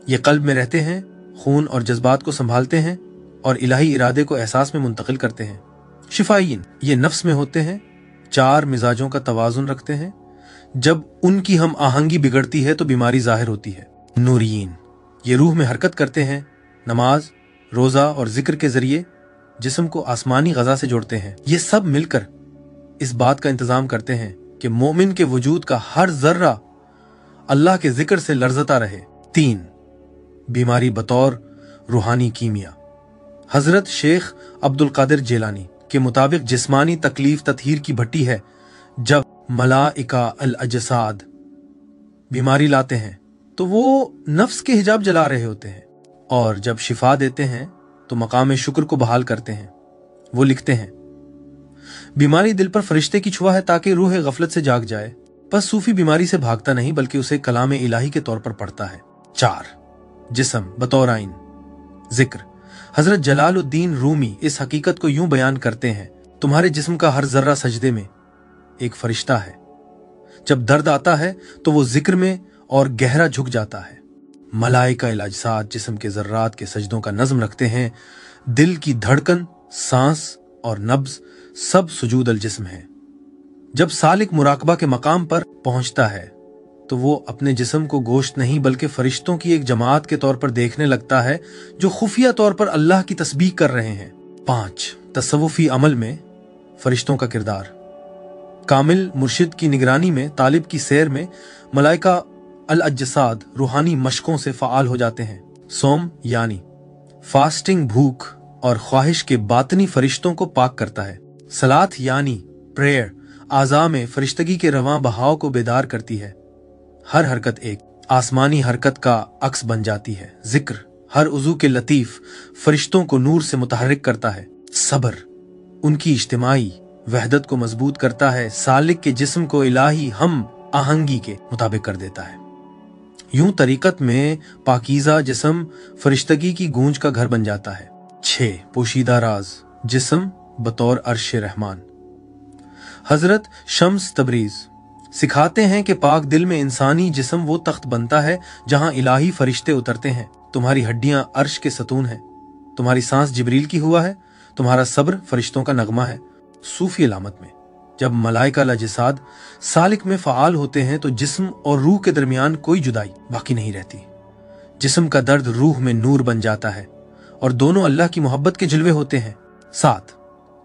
ये कल्ब में रहते हैं, खून और जज्बात को संभालते हैं और इलाही इरादे को एहसास में मुंतकिल करते हैं। शिफाईन, ये नफ्स में होते हैं, 4 मिजाजों का तवाजुन रखते हैं। जब उनकी हम आहंगी बिगड़ती है तो बीमारी जाहिर होती है। नूरियन, ये रूह में हरकत करते हैं, नमाज, रोजा और जिक्र के जरिए जिस्म को आसमानी गजा से जोड़ते हैं। ये सब मिलकर इस बात का इंतजाम करते हैं कि मोमिन के वजूद का हर जर्रा अल्लाह के जिक्र से लर्जता रहे। 3, बीमारी बतौर रूहानी कीमिया। हजरत शेख अब्दुल कादिर जेलानी के मुताबिक जिस्मानी तकलीफ ततहीर की भट्टी है। जब मलाइका अल अजसाद बीमारी लाते हैं तो वो नफ्स के हिजाब जला रहे होते हैं, और जब शिफा देते हैं तो मकाम शुक्र को बहाल करते हैं। वो लिखते हैं, बीमारी दिल पर फरिश्ते की छुआ है ताकि रूह गफलत से जाग जाए। बस सूफी बीमारी से भागता नहीं बल्कि उसे कलाम इलाही के तौर पर पढ़ता है। 4, जिस्म बतौर आइन। जिक्र। हजरत जलालुद्दीन रूमी इस हकीकत को यूं बयान करते हैं, तुम्हारे जिस्म का हर जर्रा सजदे में एक फरिश्ता है। जब दर्द आता है तो वो जिक्र में और गहरा झुक जाता है। मलाइका इलाजसात जिस्म के जर्रात के सजदों का नज्म रखते हैं। दिल की धड़कन, सांस और नब्ज सब सुजूद अल जिस्म है। जब सालिक मुराकबा के मकाम पर पहुंचता है तो वो अपने जिस्म को गोश्त नहीं बल्कि फरिश्तों की एक जमात के तौर पर देखने लगता है जो खुफिया तौर पर अल्लाह की तस्बीह कर रहे हैं। 5, तसव्वुफी अमल में फरिश्तों का किरदार। कामिल मुर्शिद की निगरानी में तालिब की सैर में मलाइका अल अजसाद रूहानी मशकों से फ़ाल हो जाते हैं। सोम यानी फास्टिंग भूख और ख्वाहिश के बातनी फरिश्तों को पाक करता है। सलात यानी प्रेयर आज़ा में फरिश्तगी के रवां बहाव को बेदार करती है। हर हरकत एक आसमानी हरकत का अक्स बन जाती है। जिक्र हर उज़ू के लतीफ फरिश्तों को नूर से मुतहर्रिक करता है। सब्र उनकी इज्तिमाई वहदत को मजबूत करता है। सालिक के जिस्म को इलाही हम आहंगी के मुताबिक कर देता है। यूं तरीकत में पाकीज़ा जिस्म फरिश्तगी की गूंज का घर बन जाता है। 6, पोशीदा राज। जिस्म बतौर अर्श रहमान। हजरत शम्स तबरीज सिखाते हैं कि पाक दिल में इंसानी जिस्म वो तख्त बनता है जहां इलाही फरिश्ते उतरते हैं। तुम्हारी हड्डियां अर्श के सतून हैं, तुम्हारी सांस जिब्रील की हुआ है, तुम्हारा सब्र फरिश्तों का नगमा है। सूफी अलामत में जब मलाइका अल-अजसाद सालिक में फ़ाल होते हैं तो जिस्म और रूह के दरमियान कोई जुदाई बाकी नहीं रहती। जिस्म का दर्द रूह में नूर बन जाता है और दोनों अल्लाह की मोहब्बत के जलवे होते हैं। 7,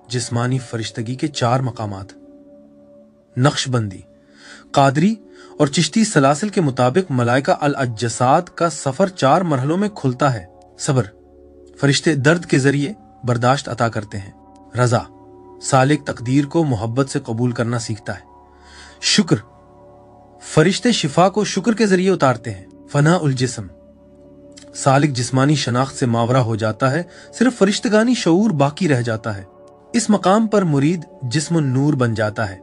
जिस्मानी फरिश्तगी के 4 मकामात। नक्शबंदी, कादरी और चिश्ती सलासिल के मुताबिक मलाइका अल-अजसाद का सफर 4 मरहलों में खुलता है। सब्र, फरिश्ते दर्द के जरिए बर्दाश्त अता करते हैं। रजा, सालिक तकदीर को मोहब्बत से कबूल करना सीखता है। शुक्र, फरिश्ते शिफा को शुक्र के जरिए उतारते हैं। फना उल जिस्म, सालिक जिस्मानी शनाख्त से मावरा हो जाता है, सिर्फ फरिश्तगानी शऊर बाकी रह जाता है। इस मकाम पर मुरीद जिस्म नूर बन जाता है,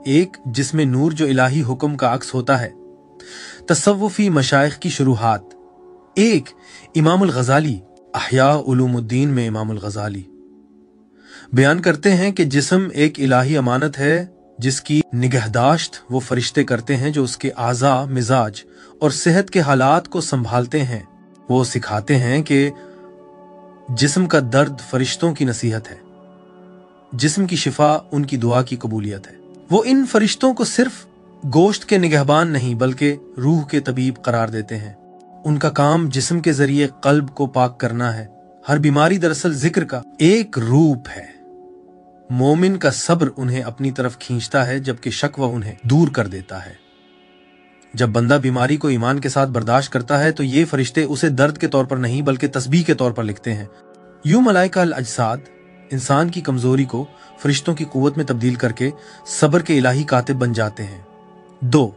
एक जिस्म नूर जो इलाही हुक्म का अक्स होता है। तसव्वुफी मशाइख की शुरुआत। 1, इमामुल गजाली अहया उलूमुद्दीन में इमामुल गजाली बयान करते हैं कि जिस्म एक इलाही अमानत है जिसकी निगहदाश्त वो फरिश्ते करते हैं जो उसके आज़ा, मिजाज और सेहत के हालात को संभालते हैं। वो सिखाते हैं कि जिस्म का दर्द फरिश्तों की नसीहत है, जिस्म की शिफा उनकी दुआ की कबूलियत है। वो इन फरिश्तों को सिर्फ गोश्त के निगहबान नहीं बल्कि रूह के तबीब करार देते हैं। उनका काम जिस्म के जरिए कल्ब को पाक करना है। हर बीमारी दरअसल जिक्र का एक रूप है। मोमिन का सब्र उन्हें अपनी तरफ खींचता है जबकि शक्वा उन्हें दूर कर देता है। जब बंदा बीमारी को ईमान के साथ बर्दाश्त करता है तो ये फरिश्ते उसे दर्द के तौर पर नहीं बल्कि तस्बीह के तौर पर लिखते हैं। यूं मलाइका अल अजसाद इंसान की कमजोरी को फरिश्तों की कुव्वत में तब्दील करके सब्र के इलाही कातिब बन जाते हैं। 2.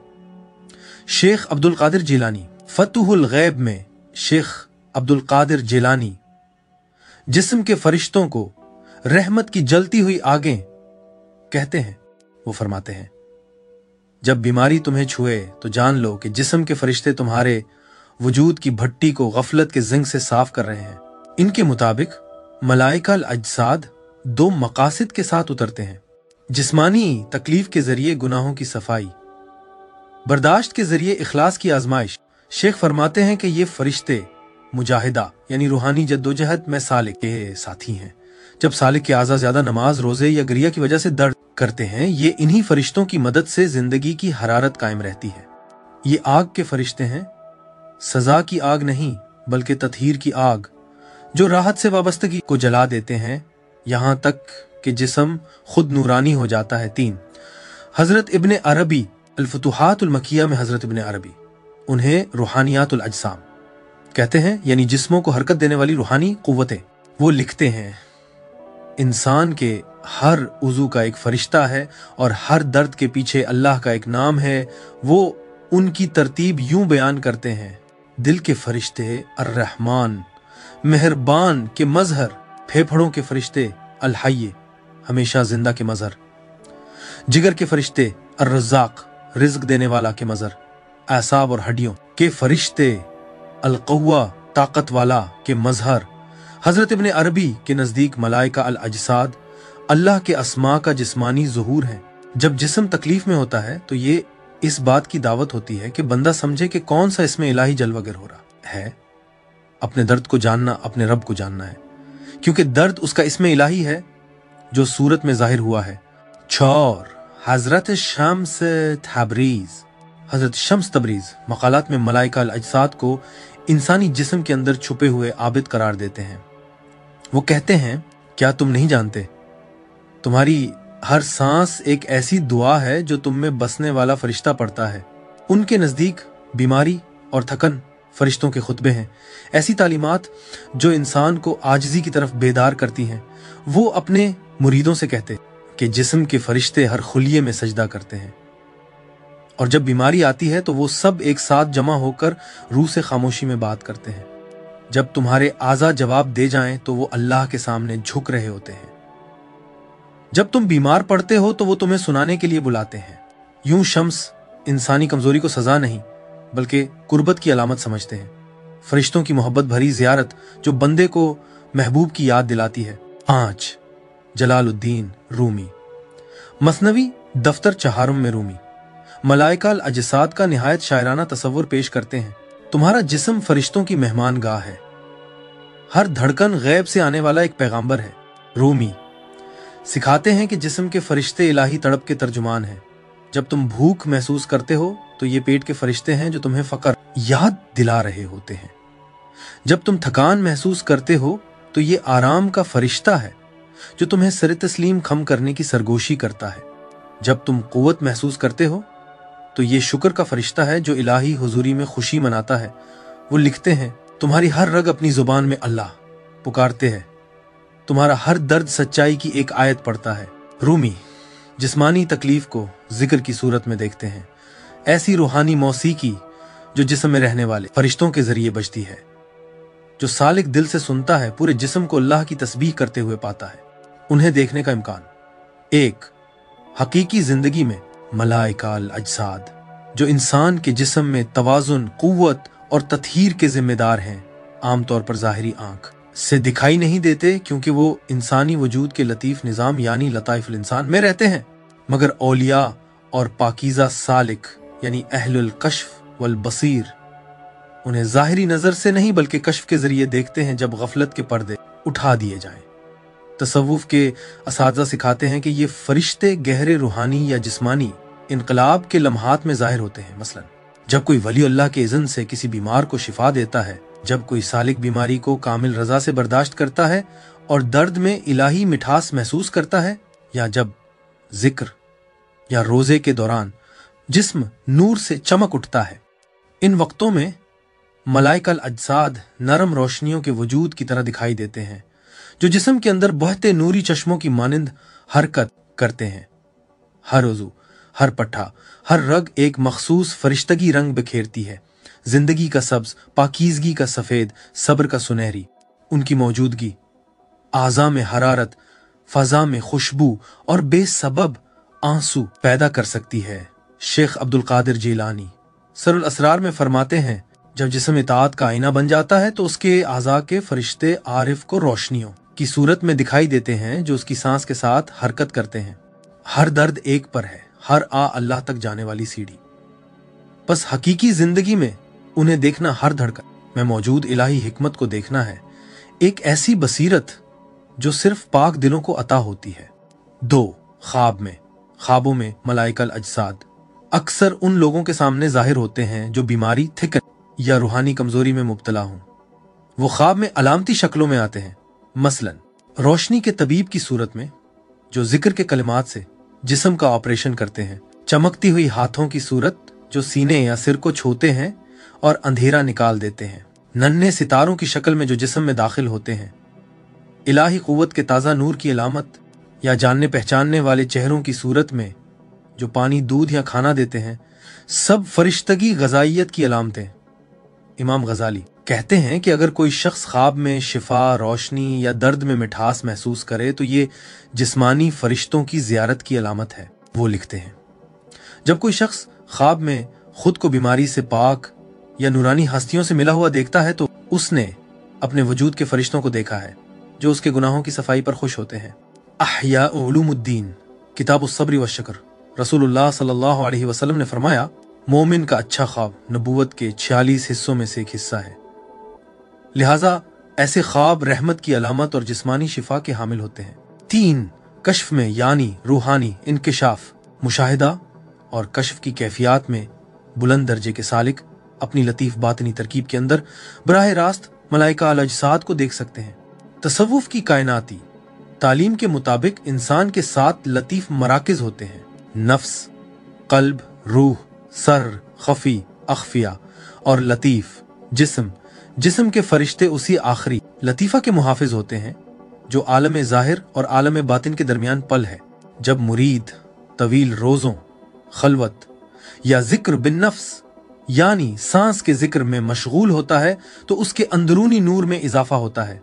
शेख अब्दुल कादिर जिलानी। फतहुल गैब में शेख अब्दुल कादिर जिलानी जिस्म के फरिश्तों को रहमत की जलती हुई आगें कहते हैं। वो फरमाते हैं, जब बीमारी तुम्हें छुए तो जान लो कि जिस्म के फरिश्ते तुम्हारे वजूद की भट्टी को गफलत के जिंक से साफ कर रहे हैं। इनके मुताबिक मलाइका अल अजसाद 2 मकासिद के साथ उतरते हैं। जिस्मानी तकलीफ के जरिए गुनाहों की सफाई, बर्दाश्त के जरिए इखलास की आजमाइश। शेख फरमाते हैं कि ये फरिश्ते मुजाहिदा यानी रूहानी जद्दोजहद में सालिक के साथी हैं। जब सालिक के आज़ा ज्यादा नमाज, रोजे या गरिया की वजह से दर्द करते हैं, ये इन्हीं फरिश्तों की मदद से जिंदगी की हरारत कायम रहती है। ये आग के फरिश्ते हैं, सजा की आग नहीं बल्कि ततहीर की आग, जो राहत से वाबस्तगी को जला देते हैं यहां तक कि जिस्म खुद नूरानी हो जाता है। 3. हजरत इब्ने अरबी अल-फुतुहातुल मकिया में हजरत इब्ने अरबी उन्हें रूहानियातुल अजसाम कहते हैं, यानी जिस्मों को हरकत देने वाली रूहानी कुव्वतें। वो लिखते हैं, इंसान के हर उज़ू का एक फरिश्ता है और हर दर्द के पीछे अल्लाह का एक नाम है। वो उनकी तरतीब यूं बयान करते हैं, दिल के फरिश्ते अर्रहमान मेहरबान के मजहर, फेफड़ों के फरिश्ते अल हय्य हमेशा जिंदा के मजहर, जिगर के फरिश्ते अर्रज़ाक रिज्क देने वाला के मजहर, आसाब और हड्डियों के फरिश्ते अल क़व्वा ताकत वाला के मजहर। हजरत इब्ने अरबी के नजदीक मलाइका अल अजसाद अल्लाह के अस्मा का जिस्मानी ज़ुहूर है। जब जिस्म तकलीफ में होता है तो ये इस बात की दावत होती है कि बंदा समझे कि कौन सा इसमें इलाही जलवागर हो रहा है। अपने दर्द को जानना अपने रब को जानना है, क्योंकि दर्द उसका इसमें इलाही है जो सूरत में जाहिर हुआ है। 4. हजरत शम्स तबरीज। हजरत शम्स तबरीज मकालात में मलाइका अल अजसाद को इंसानी जिस्म के अंदर छुपे हुए आबिद करार देते हैं। वो कहते हैं, क्या तुम नहीं जानते, तुम्हारी हर सांस एक ऐसी दुआ है जो तुम में बसने वाला फरिश्ता पढ़ता है। उनके नजदीक बीमारी और थकन फरिश्तों के खुतबे हैं, ऐसी तालीमात जो इंसान को आजिज़ी की तरफ बेदार करती हैं। वो अपने मुरीदों से कहते कि जिस्म के फरिश्ते हर खुलिये में सजदा करते हैं, और जब बीमारी आती है तो वो सब एक साथ जमा होकर रूह से खामोशी में बात करते हैं। जब तुम्हारे आज़ा जवाब दे जाएं तो वो अल्लाह के सामने झुक रहे होते हैं। जब तुम बीमार पड़ते हो तो वो तुम्हें सुनाने के लिए बुलाते हैं। यूं शम्स इंसानी कमजोरी को सजा नहीं बल्कि कुर्बत की अलामत समझते हैं। फरिश्तों की मोहब्बत भरी जियारत जो बंदे को महबूब की याद दिलाती है। 5. जलालुद्दीन रूमी। मसनवी दफ्तर चहारुम में रूमी मलाइका अल अजसाद का निहायत शायराना तसव्वुर पेश करते हैं। तुम्हारा जिस्म फरिश्तों की मेहमान गाह है, हर धड़कन गैब से आने वाला एक पैगाम्बर है। रूमी सिखाते हैं कि जिस्म के फरिश्ते इलाही तड़प के तर्जुमान हैं। जब तुम भूख महसूस करते हो तो ये पेट के फरिश्ते हैं जो तुम्हें फकर याद दिला रहे होते हैं। जब तुम थकान महसूस करते हो तो ये आराम का फरिश्ता है जो तुम्हें सर तस्लीम खम करने की सरगोशी करता है। जब तुम कुव्वत महसूस करते हो तो ये शुक्र का फरिश्ता है जो इलाही हुजूरी में खुशी मनाता है। वो लिखते हैं, तुम्हारी हर रग अपनी जुबान में अल्लाह पुकारते हैं, तुम्हारा हर दर्द सच्चाई की एक आयत पढ़ता है। रूमी जिस्मानी तकलीफ को जिक्र की सूरत में देखते हैं, ऐसी रूहानी मौसीकी जो जिस्म में रहने वाले फरिश्तों के जरिए बजती है। जो सालिक दिल से सुनता है पूरे जिस्म को अल्लाह की तस्बीह करते हुए पाता है। उन्हें देखने का इम्कान। 1. हकीकी जिंदगी में मलाइका अल अजसाद जो इंसान के जिस्म में तवाजुन, कुव्वत और ततहीर के जिम्मेदार हैं, आमतौर पर जाहिरी आंख से दिखाई नहीं देते क्योंकि वो इंसानी वजूद के लतीफ निज़ाम यानी लताइफुल इंसान में रहते हैं, मगर औलिया और पाकीज़ा सालिक यानी अहलुल कश्फ वल बसीर उन्हें जाहिरी नजर से नहीं बल्कि कश्फ के जरिए देखते हैं जब गफलत के पर्दे उठा दिए जाएं। तसव्वुफ के असातिज़ा सिखाते हैं कि ये फरिश्ते गहरे रूहानी या जिस्मानी इनकलाब के लम्हात में जाहिर होते हैं। मसलन जब कोई वली अल्लाह के इज़्न से किसी बीमार को शिफा देता है, जब कोई सालिक बीमारी को कामिल रजा से बर्दाश्त करता है और दर्द में इलाही मिठास महसूस करता है, या जब जिक्र या रोजे के दौरान जिस्म नूर से चमक उठता है, इन वक्तों में मलाइकल अजसाद नरम रोशनियों के वजूद की तरह दिखाई देते हैं जो जिस्म के अंदर बहते नूरी चश्मों की मानिंद हरकत करते हैं। हर उज़ू, हर पट्ठा, हर रग एक मखसूस फरिश्तगी रंग बिखेरती है। जिंदगी का सब्ज, पाकीज़गी का सफ़ेद, सब्र का सुनहरी। उनकी मौजूदगी आज़ा में हरारत, फ़ज़ा में खुशबू और बेसबब आंसू पैदा कर सकती है। शेख अब्दुल कादिर जीलानी सरुल असरार में फरमाते हैं, जब जिस्म इताअत का आईना बन जाता है तो उसके आज़ा के फरिश्ते आरिफ को रोशनियों की सूरत में दिखाई देते हैं जो उसकी सांस के साथ हरकत करते हैं। हर दर्द एक पर है, हर आ अल्लाह तक जाने वाली सीढ़ी। बस हकीकी जिंदगी में उन्हें देखना, हर धड़कन में मौजूद इलाही हिकमत को देखना है, एक ऐसी बसीरत जो सिर्फ पाक दिलों को अता होती है। 2. ख्वाबों में मलाइकल अजसाद अक्सर उन लोगों के सामने जाहिर होते हैं जो बीमारी, थिकन या रूहानी कमजोरी में मुब्तला हों। वो ख्वाब में अलामती शक्लों में आते हैं, मसलन रोशनी के तबीब की सूरत में जो जिक्र के कलिमात से जिस्म का ऑपरेशन करते हैं, चमकती हुई हाथों की सूरत जो सीने या सिर को छूते हैं और अंधेरा निकाल देते हैं, नन्हे सितारों की शक्ल में जो जिस्म में दाखिल होते हैं, इलाही कुव्वत के ताज़ा नूर की अलामत या जानने पहचानने वाले चेहरों की सूरत में जो पानी, दूध या खाना देते हैं, सब फरिश्तगी गजाइयत की अलामतें। इमाम गजाली कहते हैं कि अगर कोई शख्स ख्वाब में शिफा, रोशनी या दर्द में मिठास महसूस करे तो ये जिस्मानी फरिश्तों की ज़ियारत की अलामत है। वो लिखते हैं, जब कोई शख्स ख्वाब में खुद को बीमारी से पाक या नूरानी हस्तियों से मिला हुआ देखता है तो उसने अपने वजूद के फरिश्तों को देखा है जो उसके गुनाहों की सफाई पर खुश होते हैं। अहया उलूमुद्दीन किताबुस्सब्र व शक्र, रसूलुल्लाह सल्लल्लाहु अलैहि वसल्लम ने फरमाया, मोमिन का अच्छा ख्वाब नबूवत के 46 हिस्सों में से एक हिस्सा है। लिहाजा ऐसे ख्वाब रहमत की अलामत और जिस्मानी शिफा के हामिल होते हैं। 3. कश्फ में यानी रूहानी इंकिशाफ, मुशाहिदा और कश्फ की कैफियत में बुलंद दर्जे के सालिक अपनी लतीफ बातनी तरकीब के अंदर बराह रास्त मलाइका अल अजसाद को देख सकते हैं। तसव्वुफ की कायनाती तालीम के मुताबिक इंसान के 7 लतीफ मराकिज होते हैं, नफ्स, कल्ब, रूह, सर, खफी, अख्फिया और लतीफ जिस्म के फरिश्ते उसी आखिरी लतीफ़ा के मुहाफिज होते हैं जो आलम ज़ाहिर और आलम बातिन के दरमियान पल है। जब मुरीद तवील रोज़ों, खलवत या जिक्र बिन नफ्स यानी सांस के जिक्र में मशगूल होता है तो उसके अंदरूनी नूर में इजाफा होता है।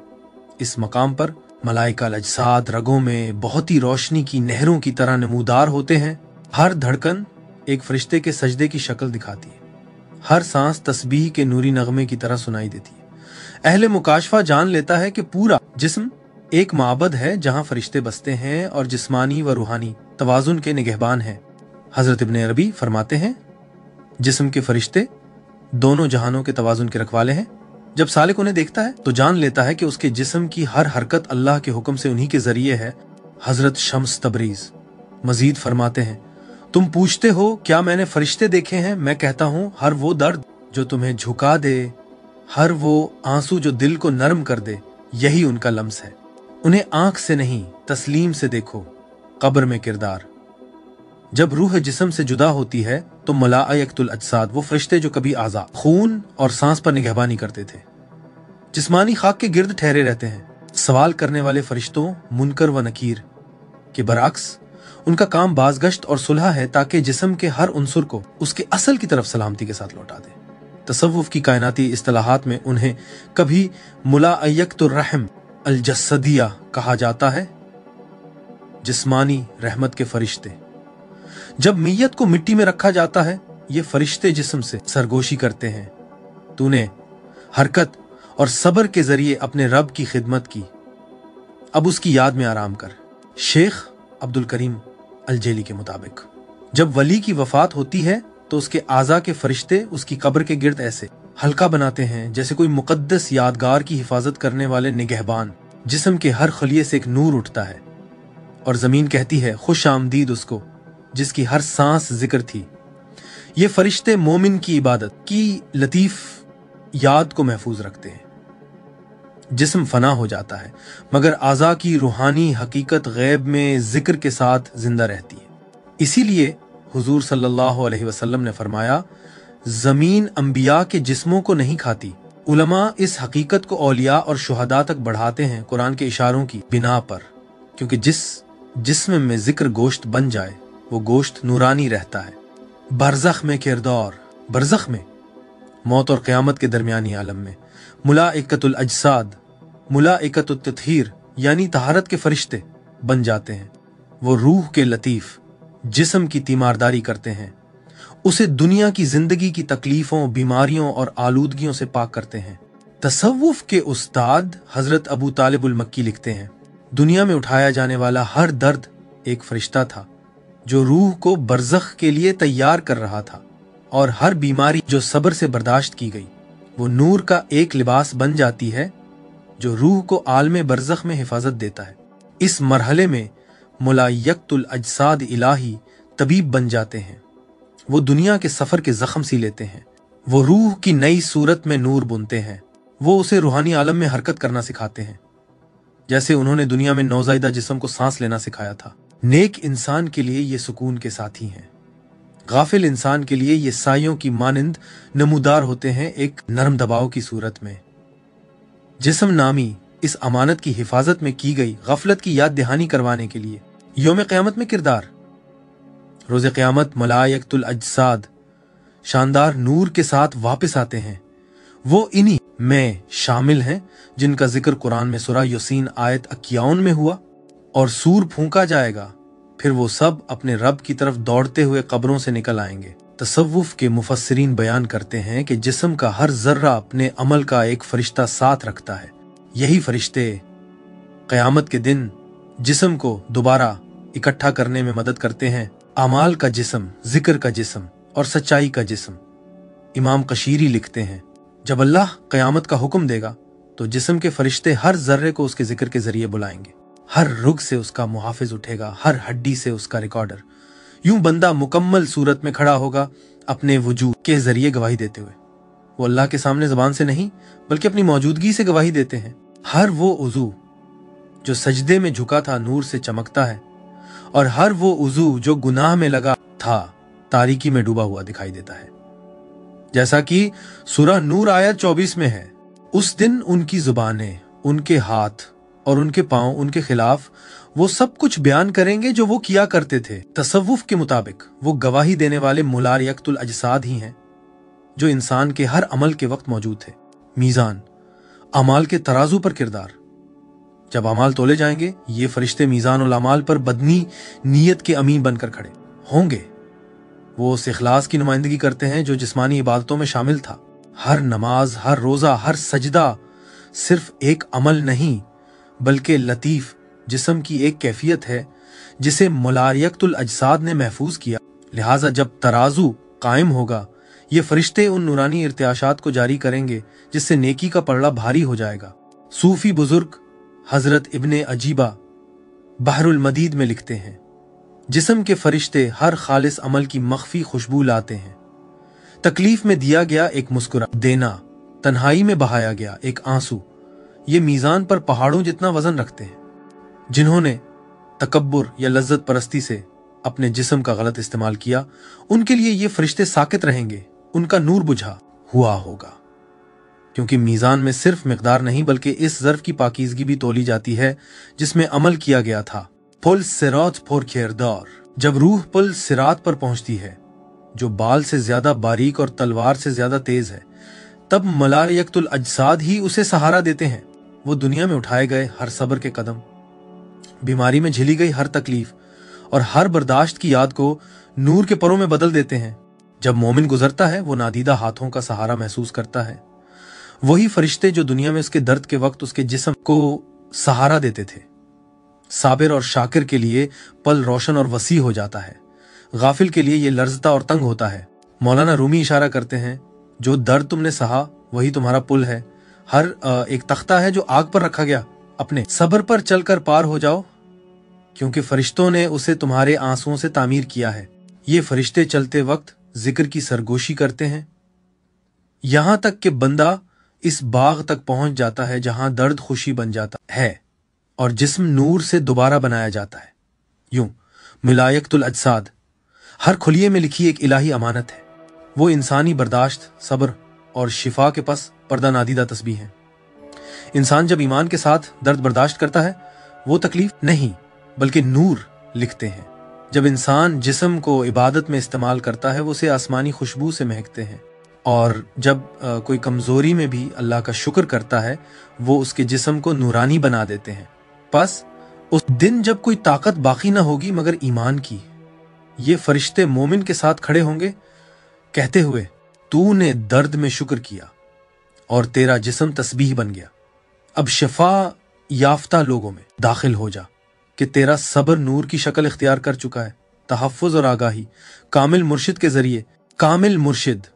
इस मकाम पर मलाइका अजसाद रगों में बहुत ही रोशनी की नहरों की तरह नमूदार होते हैं। हर धड़कन एक फरिश्ते के सजदे की शक्ल दिखाती है, हर सांस तस्बीह के नूरी नगमे की तरह सुनाई देती है। अहले मुकाशफा जान लेता है कि पूरा जिस्म एक माबद है जहां फरिश्ते बसते हैं और जिस्मानी व रूहानी तवाजुन के निगहबान हैं। हजरत इब्न अरबी फरमाते हैं, जिस्म के फरिश्ते दोनों जहानों के तवाजुन के रखवाले हैं। जब सालिक उन्हें देखता है तो जान लेता है कि उसके जिस्म की हर हरकत अल्लाह के हुक्म से उन्हीं के जरिए है। हजरत शम्स तबरीज मजीद फरमाते हैं, तुम पूछते हो क्या मैंने फरिश्ते देखे हैं? मैं कहता हूँ, हर वो दर्द जो तुम्हें झुका दे, हर वो आंसू जो दिल को नरम कर दे, यही उनका लम्स है। उन्हें आंख से नहीं तस्लीम से देखो। कब्र में किरदार, जब रूह जिस्म से जुदा होती है तो मलाइकतुल अजसाद, वो फरिश्ते जो कभी आज़ा, खून और सांस पर निगहबानी करते थे, जिस्मानी खाक के गिर्द ठहरे रहते हैं। सवाल करने वाले फरिश्तों मुनकर व नकीर के बरअक्स उनका काम बाज़गश्त और सुलह है ताकि जिस्म के हर उन्सुर को उसके असल की तरफ सलामती के साथ लौटा दे। तसव्वुफ की कायनाती इस्तिलाहात में उन्हें कभी मुलाइकतुर रहम अल जस्सदिया कहा जाता है, जिस्मानी रहमत के फरिश्ते। जब मैयत को मिट्टी में रखा जाता है, ये फरिश्ते जिस्म से सरगोशी करते हैं, तूने हरकत और सब्र के जरिए अपने रब की खिदमत की, अब उसकी याद में आराम कर। शेख अब्दुल करीम अलजेली के मुताबिक जब वली की वफात होती है तो उसके आज़ा के फरिश्ते उसकी कब्र के गिर्द ऐसे हल्का बनाते हैं जैसे कोई मुकद्दस यादगार की हिफाजत करने वाले निगहबान। जिस्म के हर खलिये से एक नूर उठता है और जमीन कहती है खुश आमदीद उसको जिसकी हर सांस जिक्र थी। ये फरिश्ते मोमिन की इबादत की लतीफ याद को महफूज रखते हैं। जिस्म फना हो जाता है, मगर आज़ा की रूहानी हकीकत गैब में जिक्र के साथ जिंदा रहती है। इसीलिए हुजूर सल्लल्लाहु अलैहि वसल्लम ने फरमाया, जमीन अंबिया के जिस्मों को नहीं खाती। उलमा इस हकीकत को औलिया और शुहदा तक बढ़ाते हैं कुरान के इशारों की बिना पर, क्योंकि जिस जिस्म में जिक्र गोश्त बन जाए वो गोश्त नूरानी रहता है। बरज़ख में किरदार, बरज़ख में मौत और क़यामत के दरमियानी आलम में मुलाइकतुल अजसाद, मुलाइकतुत तत्हीर यानी तहारत के फरिश्ते बन जाते हैं। वो रूह के लतीफ़ जिस्म की तीमारदारी करते हैं, उसे दुनिया की जिंदगी की तकलीफों, बीमारियों और आलूदगियों से पाक करते हैं। तसव्वुफ के उस्ताद हजरत अबू तालिबुल मक्की लिखते हैं, दुनिया में उठाया जाने वाला हर दर्द एक फरिश्ता था जो रूह को बरज़ख के लिए तैयार कर रहा था, और हर बीमारी जो सब्र से बर्दाश्त की गई वो नूर का एक लिबास बन जाती है जो रूह को आलमे बरज़ख में हिफाजत देता है। इस मरहले में मुलायकतुल अजसाद इलाही तबीब बन जाते हैं। वो दुनिया के सफर के जख्म सी लेते हैं, वो रूह की नई सूरत में नूर बुनते हैं, वो उसे रूहानी आलम में हरकत करना सिखाते हैं, जैसे उन्होंने दुनिया में नौज़ायदा जिस्म को सांस लेना सिखाया था। नेक इंसान के लिए ये सुकून के साथी हैं, गाफिल इंसान के लिए ये सायों की मानिंद नमूदार होते हैं एक नरम दबाव की सूरत में। जिस्म नामी इस अमानत की हिफाजत में की गई गफलत की याद दहानी करवाने के लिए यौम क़यामत में किरदार, रोज़े क़यामत मलाइकतुल अजसाद शानदार नूर के साथ वापस आते हैं। वो इन्हीं में शामिल हैं जिनका जिक्र कुरान में सूरह यासीन आयत 51 में हुआ, और सूर फूंका जाएगा, फिर वो सब अपने रब की तरफ दौड़ते हुए कब्रों से निकल आएंगे। तसव्वुफ के मुफस्सिरीन बयान करते हैं कि जिस्म का हर जर्रा अपने अमल का एक फरिश्ता साथ रखता है। यही फरिश्ते क़यामत के दिन जिस्म को दोबारा इकट्ठा करने में मदद करते हैं। अमाल का जिस्म, जिक्र का जिस्म और सच्चाई का जिस्म। इमाम कशीरी लिखते हैं, जब अल्लाह क़यामत का हुक्म देगा तो जिस्म के फरिश्ते हर जर्रे को उसके जिक्र के जरिए बुलाएंगे, हर रुग से उसका मुहाफिज उठेगा, हर हड्डी से उसका रिकॉर्डर। यूं बंदा मुकम्मल सूरत में खड़ा होगा अपने वजूद के जरिए गवाही देते हुए। वो अल्लाह के सामने ज़बान से नहीं बल्कि अपनी मौजूदगी से गवाही देते हैं। हर वो उज़ू जो सजदे में झुका था नूर से चमकता है, और हर वो उज़ू जो गुनाह में लगा था तारीकी में डूबा हुआ दिखाई देता है। जैसा कि सूरह नूर आयत 24 में है, उस दिन उनकी जुबानें, उनके हाथ और उनके पांव उनके खिलाफ वो सब कुछ बयान करेंगे जो वो किया करते थे। तसव्वुफ के मुताबिक वो गवाही देने वाले मुलायकतुल अजसाद ही हैं जो इंसान के हर अमल के वक्त मौजूद थे। मीज़ान, अमाल के तराजू पर किरदार। जब अमाल तोले जाएंगे ये फरिश्ते मीज़ान उल अमाल पर बदनी नीयत के अमीन बनकर खड़े होंगे। वो उस इखलास की नुमाइंदगी करते हैं जो जिस्मानी इबादतों में शामिल था। हर नमाज, हर रोज़ा, हर सजदा सिर्फ एक अमल नहीं बल्कि लतीफ़ जिस्म की एक कैफियत है जिसे मुलायकतुल अजसाद ने महफूज किया। लिहाजा जब तराजू कायम होगा ये फरिश्ते उन नूरानी इर्तियाशात को जारी करेंगे जिससे नेकी का पलड़ा भारी हो जाएगा। सूफी बुजुर्ग हजरत इब्ने अजीबा बहरुल मदीद में लिखते हैं, जिस्म के फरिश्ते हर खालिस अमल की मख्फी खुशबू लाते हैं। तकलीफ में दिया गया एक मुस्कुरा देना, तन्हाई में बहाया गया एक आंसू, ये मीज़ान पर पहाड़ों जितना वजन रखते हैं। जिन्होंने तकब्बुर या लज्जत परस्ती से अपने जिस्म का गलत इस्तेमाल किया उनके लिए ये फरिश्ते साकित रहेंगे, उनका नूर बुझा हुआ होगा। क्योंकि मीज़ान में सिर्फ मिकदार नहीं बल्कि इस ज़र्फ की पाकीज़गी भी तोली जाती है जिसमें अमल किया गया था। पुल सिरात फोर खेरदार, जब रूह पुल सिरात पर पहुंचती है जो बाल से ज्यादा बारीक और तलवार से ज्यादा तेज है, तब मलाइकतुल अजसाद ही उसे सहारा देते हैं। वो दुनिया में उठाए गए हर सब्र के कदम, बीमारी में झिली गई हर तकलीफ और हर बर्दाश्त की याद को नूर के परों में बदल देते हैं। जब मोमिन गुजरता है वो नादीदा हाथों का सहारा महसूस करता है। वही फरिश्ते जो दुनिया में उसके दर्द के वक्त उसके जिस्म को सहारा देते थे। साबिर और शाकिर के लिए पल रोशन और वसी हो जाता है, गाफिल के लिए ये लर्जता और तंग होता है। मौलाना रूमी इशारा करते हैं, जो दर्द तुमने सहा वही तुम्हारा पुल है। हर एक तख्ता है जो आग पर रखा गया, अपने सब्र पर चलकर पार हो जाओ क्योंकि फरिश्तों ने उसे तुम्हारे आंसुओं से तामीर किया है। ये फरिश्ते चलते वक्त जिक्र की सरगोशी करते हैं, यहां तक कि बंदा इस बाग तक पहुंच जाता है जहां दर्द खुशी बन जाता है और जिस्म नूर से दोबारा बनाया जाता है। यूं मिलायकतुल अजसाद हर खुलिये में लिखी एक इलाही अमानत है। वो इंसानी बर्दाश्त, सब्र और शिफा के पास पर्दा नादीदा तस्बीह है। इंसान जब ईमान के साथ दर्द बर्दाश्त करता है, वो तकलीफ नहीं बल्कि नूर लिखते हैं। जब इंसान जिस्म को इबादत में इस्तेमाल करता है, वो उसे आसमानी खुशबू से महकते हैं। और जब कोई कमजोरी में भी अल्लाह का शुक्र करता है, वो उसके जिस्म को नूरानी बना देते हैं। बस उस दिन जब कोई ताकत बाकी ना होगी मगर ईमान की, ये फरिश्ते मोमिन के साथ खड़े होंगे कहते हुए, तूने दर्द में शुक्र किया और तेरा जिस्म तस्बीह बन गया। अब शिफा याफ्ता लोगों में दाखिल हो जा कि तेरा सब्र नूर की शक्ल इख्तियार कर चुका है। तहफ़्फ़ुज़ और आगाही कामिल मुर्शिद के जरिए। कामिल मुर्शिद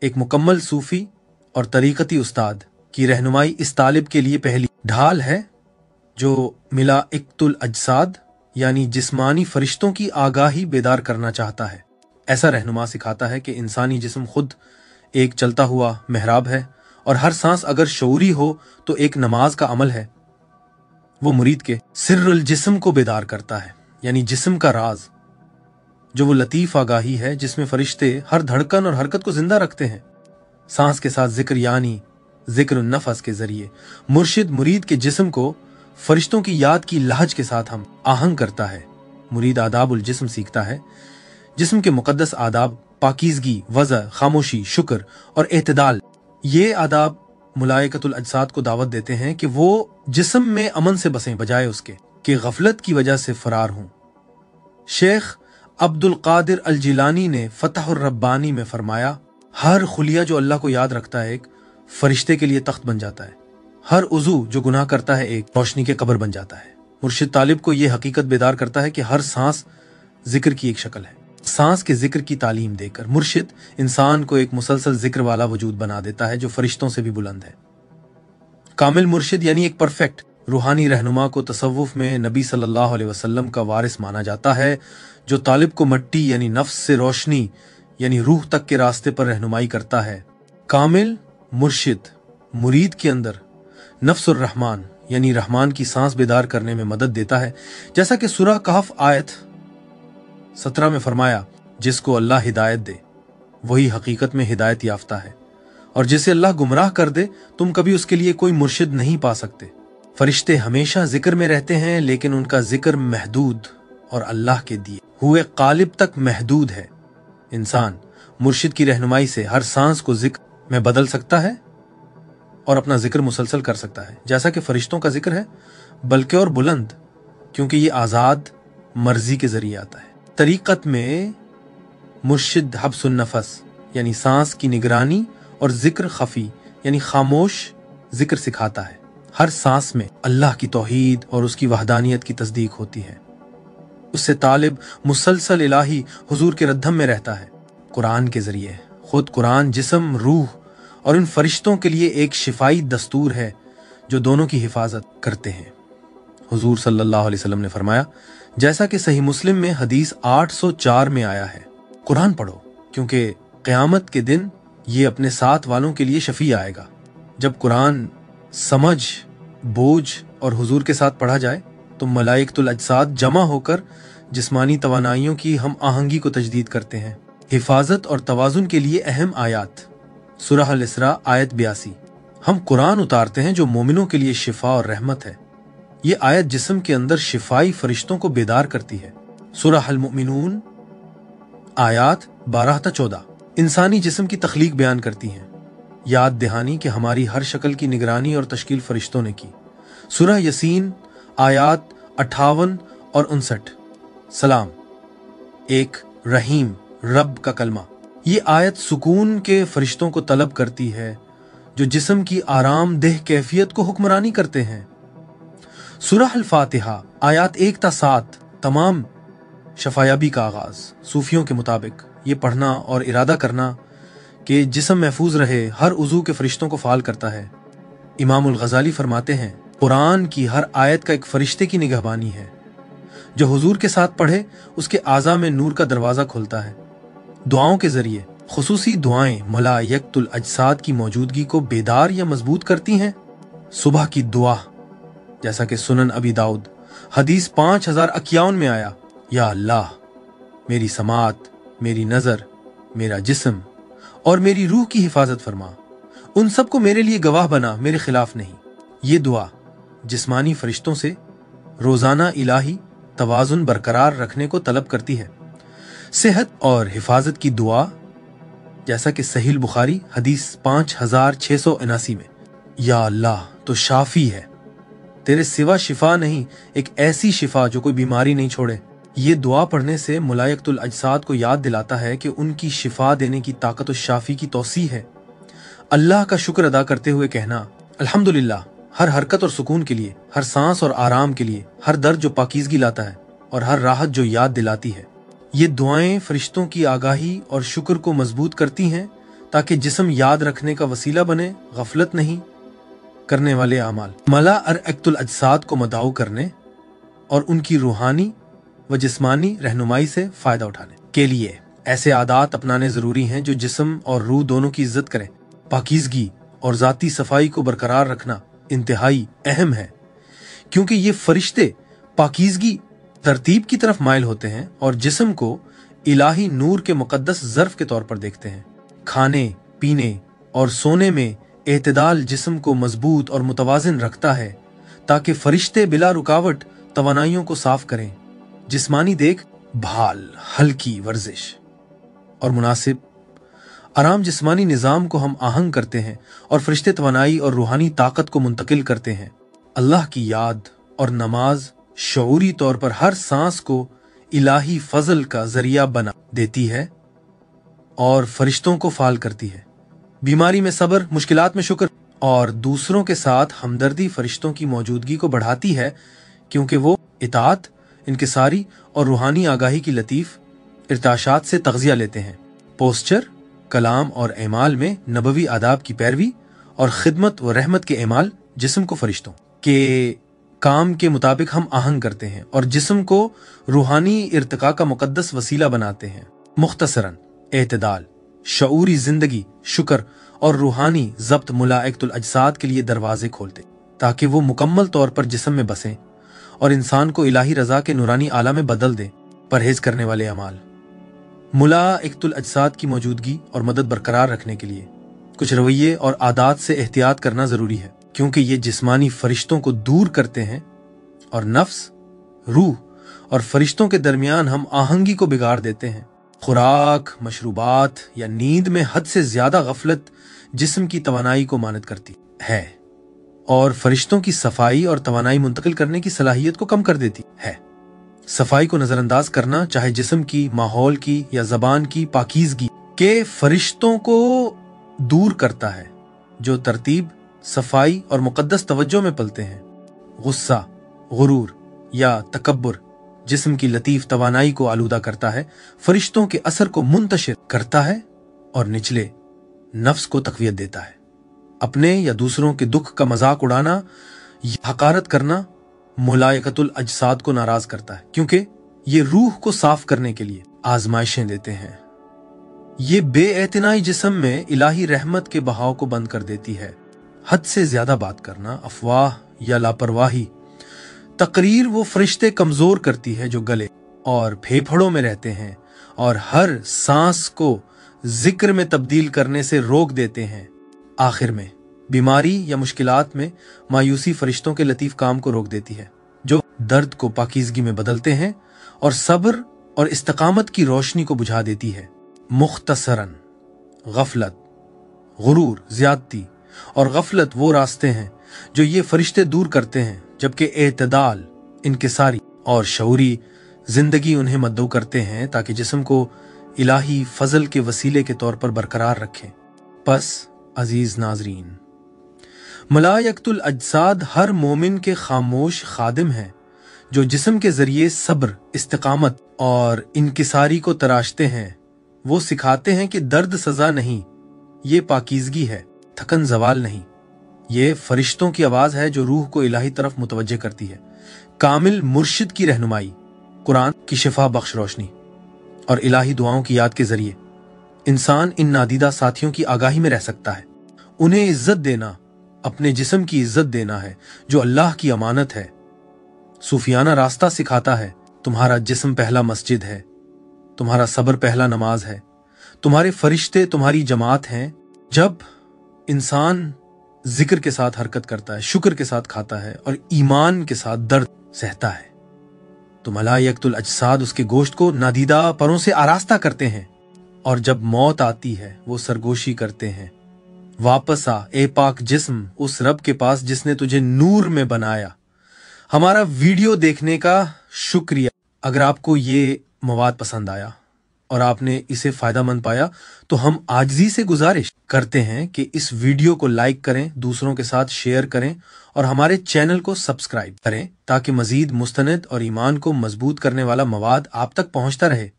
एक मुकम्मल सूफी और तरीक़ती उस्ताद की रहनुमाई इस तालिब के लिए पहली ढाल है जो मिलाइकतुल अजसाद यानी जिस्मानी फरिश्तों की आगाही बेदार करना चाहता है। ऐसा रहनुमा सिखाता है कि इंसानी जिस्म खुद एक चलता हुआ मेहराब है और हर सांस अगर शऊरी हो तो एक नमाज का अमल है। वो मुरीद के सिर्रुल जिस्म को बेदार करता है, यानी जिस्म का राज, जो वो लतीफ आगाही है जिसमें फरिश्ते हर धड़कन और हरकत को जिंदा रखते हैं। सांस के साथ जिक्र यानी जिक्र नफस के जरिए मुर्शिद मुरीद के जिस्म को फरिश्तों की याद की लहज के साथ हम आहंग करता है। मुरीद आदाबुल जिस्म सीखता है। जिस्म के मुकद्दस आदाब पाकीज़गी, वज़अ, खामोशी, शुक्र और एतदाल, ये आदाब मुलाइकतुल अजसाद को दावत देते हैं कि वो जिस्म में अमन से बसें बजाय उसके कि गफलत की वजह से फरार हों। शेख अब्दुल कादिर अल जिलानी ने फतहुर रब्बानी में फरमाया, हर खुलिया जो अल्लाह को याद रखता है एक फरिश्ते के लिए तख्त बन जाता है। हर उज़ू जो गुनाह करता है एक रोशनी के कब्र बन जाता है। मुर्शिद तालिब को यह हकीकत बेदार करता है कि हर सांस जिक्र की एक शक्ल है। सांस के जिक्र की तालीम देकर मुर्शिद इंसान को एक मुसलसल जिक्र वाला वजूद बना देता है जो फरिश्तों से भी बुलंद है। कामिल मुर्शिद यानी एक परफेक्ट रूहानी रहनुमा को तसव्वुफ में नबी सल्लल्लाहु अलैहि वसल्लम का वारिस माना जाता है, जो तालिब को मट्टी यानी नफ्स से रोशनी यानी रूह तक के रास्ते पर रहनुमाई करता है। कामिल मुर्शिद मुरीद के अंदर नफ्सुर रहमान यानी रहमान की सांस बेदार करने में मदद देता है, जैसा कि सूरह कहफ आयत 17 में फरमाया, जिसको अल्लाह हिदायत दे वही हकीकत में हिदायत याफ्ता है और जिसे अल्लाह गुमराह कर दे तुम कभी उसके लिए कोई मुर्शिद नहीं पा सकते। फरिश्ते हमेशा जिक्र में रहते हैं लेकिन उनका जिक्र महदूद और अल्लाह के दिए हुए कालिब तक महदूद है। इंसान मुर्शिद की रहनुमाई से हर सांस को जिक्र में बदल सकता है और अपना जिक्र मुसलसल कर सकता है, जैसा कि फरिश्तों का जिक्र है, बल्कि और बुलंद, क्योंकि ये आज़ाद मर्जी के जरिए आता है। तरीक़त में मुर्शिद हब्सुन नफस यानी सांस की निगरानी और जिक्र खफी यानी खामोश जिक्र सिखाता है। हर सांस में अल्लाह की तौहीद और उसकी वहदानियत की तस्दीक होती है। उससे तालिब मुसलसल इलाही हुजूर के रद्धम में रहता है। कुरान के जरिए खुद कुरान जिस्म, रूह और इन फरिश्तों के लिए एक शिफाई दस्तूर है जो दोनों की हिफाजत करते हैं। हुजूर सल्लल्लाहु अलैहि वसल्लम ने फरमाया, जैसा कि सही मुस्लिम में हदीस 804 में आया है, कुरान पढ़ो क्योंकि क़यामत के दिन ये अपने साथ वालों के लिए शफी आएगा। जब कुरान समझ, बोझ और हुजूर के साथ पढ़ा जाए तो मलाइकतुल अजसाद जमा होकर जिस्मानी तवानाइयों की हम आहंगी को तजदीद करते हैं। हिफाजत और तवाजुन के लिए अहम आयात सूरह अल-इसरा आयत 82। हम कुरान उतारते हैं जो मोमिनों के लिए शिफा और रहमत है। ये आयत जिस्म के अंदर शिफाई फरिश्तों को बेदार करती है। सूरह अल-मुमिनून आयात 12-14 इंसानी जिस्म की तख्लीक बयान करती हैं। याद दहानी कि हमारी हर शक्ल की निगरानी और तश्कील फरिश्तों ने की। सूरह यसीन आयात 58 और 59। सलाम एक रहीम रब का कलमा। ये आयत सुकून के फरिश्तों को तलब करती है जो जिस्म की आरामदेह कैफियत को हुक्मरानी करते हैं। सूरह अल-फातिहा आयात 1-7 तमाम शफायाबी का आगाज। सूफियों के मुताबिक ये पढ़ना और इरादा करना कि जिस्म महफूज रहे हर उज़ू के फरिश्तों को फाल करता है। इमामुल गज़ाली फरमाते हैं, कुरान की हर आयत का एक फरिश्ते की निगहबानी है। जो हुजूर के साथ पढ़े उसके आज़ा में नूर का दरवाज़ा खुलता है। दुआओं के जरिए खुसूसी दुआएं मलाइकतुल अजसाद की मौजूदगी को बेदार या मजबूत करती हैं। सुबह की दुआ, जैसा कि सुनन अबी दाऊद हदीस 5051 में आया, या अल्लाह मेरी समात, मेरी नज़र, मेरा जिस्म और मेरी रूह की हिफाजत फरमा, उन सब को मेरे लिए गवाह बना, मेरे खिलाफ नहीं। ये दुआ जिस्मानी फरिश्तों से रोजाना इलाही तवाजुन बरकरार रखने को तलब करती है। सेहत और हिफाजत की दुआ, जैसा कि सहीह बुखारी हदीस 5679 में, या अल्लाह तो शाफी है, तेरे सिवा शिफा नहीं, एक ऐसी शिफा जो कोई बीमारी नहीं छोड़े। ये दुआ पढ़ने से मुलायकतुल अजसाद को याद दिलाता है कि उनकी शिफा देने की ताकत उस शाफी की तौसी है। अल्लाह का शुक्र अदा करते हुए कहना अल्हम्दुलिल्लाह, हर हरकत और सुकून के लिए, हर सांस और आराम के लिए, हर दर्द जो पाकीज़गी लाता है और हर राहत जो याद दिलाती है। ये दुआएं फरिश्तों की आगाही और शुक्र को मजबूत करती हैं ताकि जिस्म याद रखने का वसीला बने, गफलत नहीं करने वाले अमाल। मलाइकतुल अजसाद को मदाऊ करने और उनकी रूहानी व जिस्मानी रहनुमाई से फायदा उठाने के लिए ऐसे आदात अपनाने जरूरी हैं जो जिस्म और रूह दोनों की इज्जत करें। पाकीज़गी और ज़ाती सफाई को बरकरार रखना इंतहाई अहम है, क्योंकि ये फरिश्ते पाकीज़गी तरतीब की तरफ माइल होते हैं और जिस्म को इलाही नूर के मुकद्दस ज़र्फ के तौर पर देखते हैं। खाने पीने और सोने में एतदाल जिस्म को मजबूत और मुतवाजिन रखता है ताकि फरिश्ते बिला रुकावट तवानाइयों को साफ करें। जिस्मानी देख भाल, हल्की वर्जिश और मुनासिब आराम जिस्मानी निज़ाम को हम आहंग करते हैं और फरिश्ते तवानाई और रूहानी ताकत को मुंतकिल करते हैं। अल्लाह की याद और नमाज शऊरी तौर पर हर सांस को इलाही फजल का जरिया बना देती है और फरिश्तों को फाल करती है। बीमारी में सब्र, मुश्किलात में शुक्र और दूसरों के साथ हमदर्दी फरिश्तों की मौजूदगी को बढ़ाती है, क्योंकि वो इताअत, इनकिसारी और रूहानी आगाही की लतीफ इर्ताशात से तग़ज़िया लेते हैं। पोस्चर, कलाम और एमाल में नबवी आदाब की पैरवी और खिदमत व रहमत के एमाल जिस्म को फरिश्तों के काम के मुताबिक हम आहंग करते हैं और जिस्म को रूहानी इर्तिका का मुकद्दस वसीला बनाते हैं। मुख्तसरन एतदाल, शऊरी जिंदगी, शुक्र और रूहानी ज़ब्त मुलाइकतुल अजसाद के लिए दरवाजे खोलते ताकि वो मुकम्मल तौर पर जिस्म में बसें और इंसान को इलाही रज़ा के नूरानी आला में बदल दें। परहेज करने वाले अमाल। मुलाइकतुल अजसाद की मौजूदगी और मदद बरकरार रखने के लिए कुछ रवैये और आदात से एहतियात करना ज़रूरी है, क्योंकि ये जिस्मानी फरिश्तों को दूर करते हैं और नफ्स, रूह और फरिश्तों के दरमियान हम आहंगी को बिगाड़ देते हैं। खुराक, मशरूबात या नींद में हद से ज्यादा गफलत जिस्म की तवानाई को मानद करती है और फरिश्तों की सफाई और तवानाई मुंतकिल करने की सलाहियत को कम कर देती है। सफाई को नजरअंदाज करना, चाहे जिस्म की, माहौल की या जबान की, पाकीज़गी के फरिश्तों को दूर करता है जो तरतीब, सफाई और मुकद्दस तवज्जो में पलते हैं। गुस्सा, गुरूर या तकब्बुर जिस्म की लतीफ तवानाई को आलूदा करता है, फरिश्तों के असर को मुंतशिर करता है और निचले नफ्स को तकवियत देता है। अपने या दूसरों के दुख का मजाक उड़ाना या हकारत करना मुलाइकतुल अजसाद को नाराज करता है, क्योंकि ये रूह को साफ करने के लिए आजमाइशें देते हैं। ये बेएतनाई जिस्म में इलाही रहमत के बहाव को बंद कर देती है। हद से ज्यादा बात करना, अफवाह या लापरवाही तकरीर वो फरिश्ते कमजोर करती है जो गले और फेफड़ों में रहते हैं और हर सांस को जिक्र में तब्दील करने से रोक देते हैं। आखिर में बीमारी या मुश्किलात में मायूसी फरिश्तों के लतीफ काम को रोक देती है जो दर्द को पाकीज़गी में बदलते हैं और सब्र और इस्तकामत की रोशनी को बुझा देती है। मुख्तसरन गफलत, गुरूर, ज्यादती और गफलत वो रास्ते हैं जो ये फरिश्ते दूर करते हैं, जबकि एतदाल, इनकिसारी और शऊरी जिंदगी उन्हें मद्दू करते हैं ताकि जिस्म को इलाही फजल के वसीले के तौर पर बरकरार रखें। बस अजीज नाजरीन, मलाइकतुल अजसाद हर मोमिन के खामोश खादिम हैं जो जिस्म के जरिए सब्र, इस्तिकामत और इनकिसारी को तराशते हैं। वो सिखाते हैं कि दर्द सजा नहीं, ये पाकीज़गी है, थकन जवाल नहीं। ये फरिश्तों की आवाज है जो रूह को इलाही तरफ मुतवज्जे करती है। कामिल मुर्शिद की रहनुमाई, कुरान की शिफा बख्श रोशनी और इलाही दुआओं की याद के जरिए इंसान इन नादीदा साथियों की आगाही में रह सकता है। उन्हें इज्जत देना अपने जिस्म की इज्जत देना है जो अल्लाह की अमानत है। सूफियाना रास्ता सिखाता है, तुम्हारा जिस्म पहला मस्जिद है, तुम्हारा सब्र पहला नमाज है, तुम्हारे फरिश्ते तुम्हारी जमात हैं। जब इंसान जिक्र के साथ हरकत करता है, शुक्र के साथ खाता है और ईमान के साथ दर्द सहता है, तो मलाइकतुल अजसाद उसके गोश्त को नादीदा परों से आरास्ता करते हैं। और जब मौत आती है वो सरगोशी करते हैं, वापस आ ए पाक जिस्म उस रब के पास जिसने तुझे नूर में बनाया। हमारा वीडियो देखने का शुक्रिया। अगर आपको ये मवाद पसंद आया और आपने इसे फायदामंद पाया तो हम आजिज़ी से गुजारिश करते हैं कि इस वीडियो को लाइक करें, दूसरों के साथ शेयर करें और हमारे चैनल को सब्सक्राइब करें ताकि मजीद मुस्तनद और ईमान को मजबूत करने वाला मवाद आप तक पहुंचता रहे।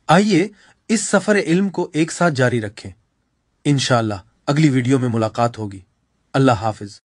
आइए इस सफर इल्म को एक साथ जारी रखें। इंशाअल्लाह अगली वीडियो में मुलाकात होगी। अल्लाह हाफिज।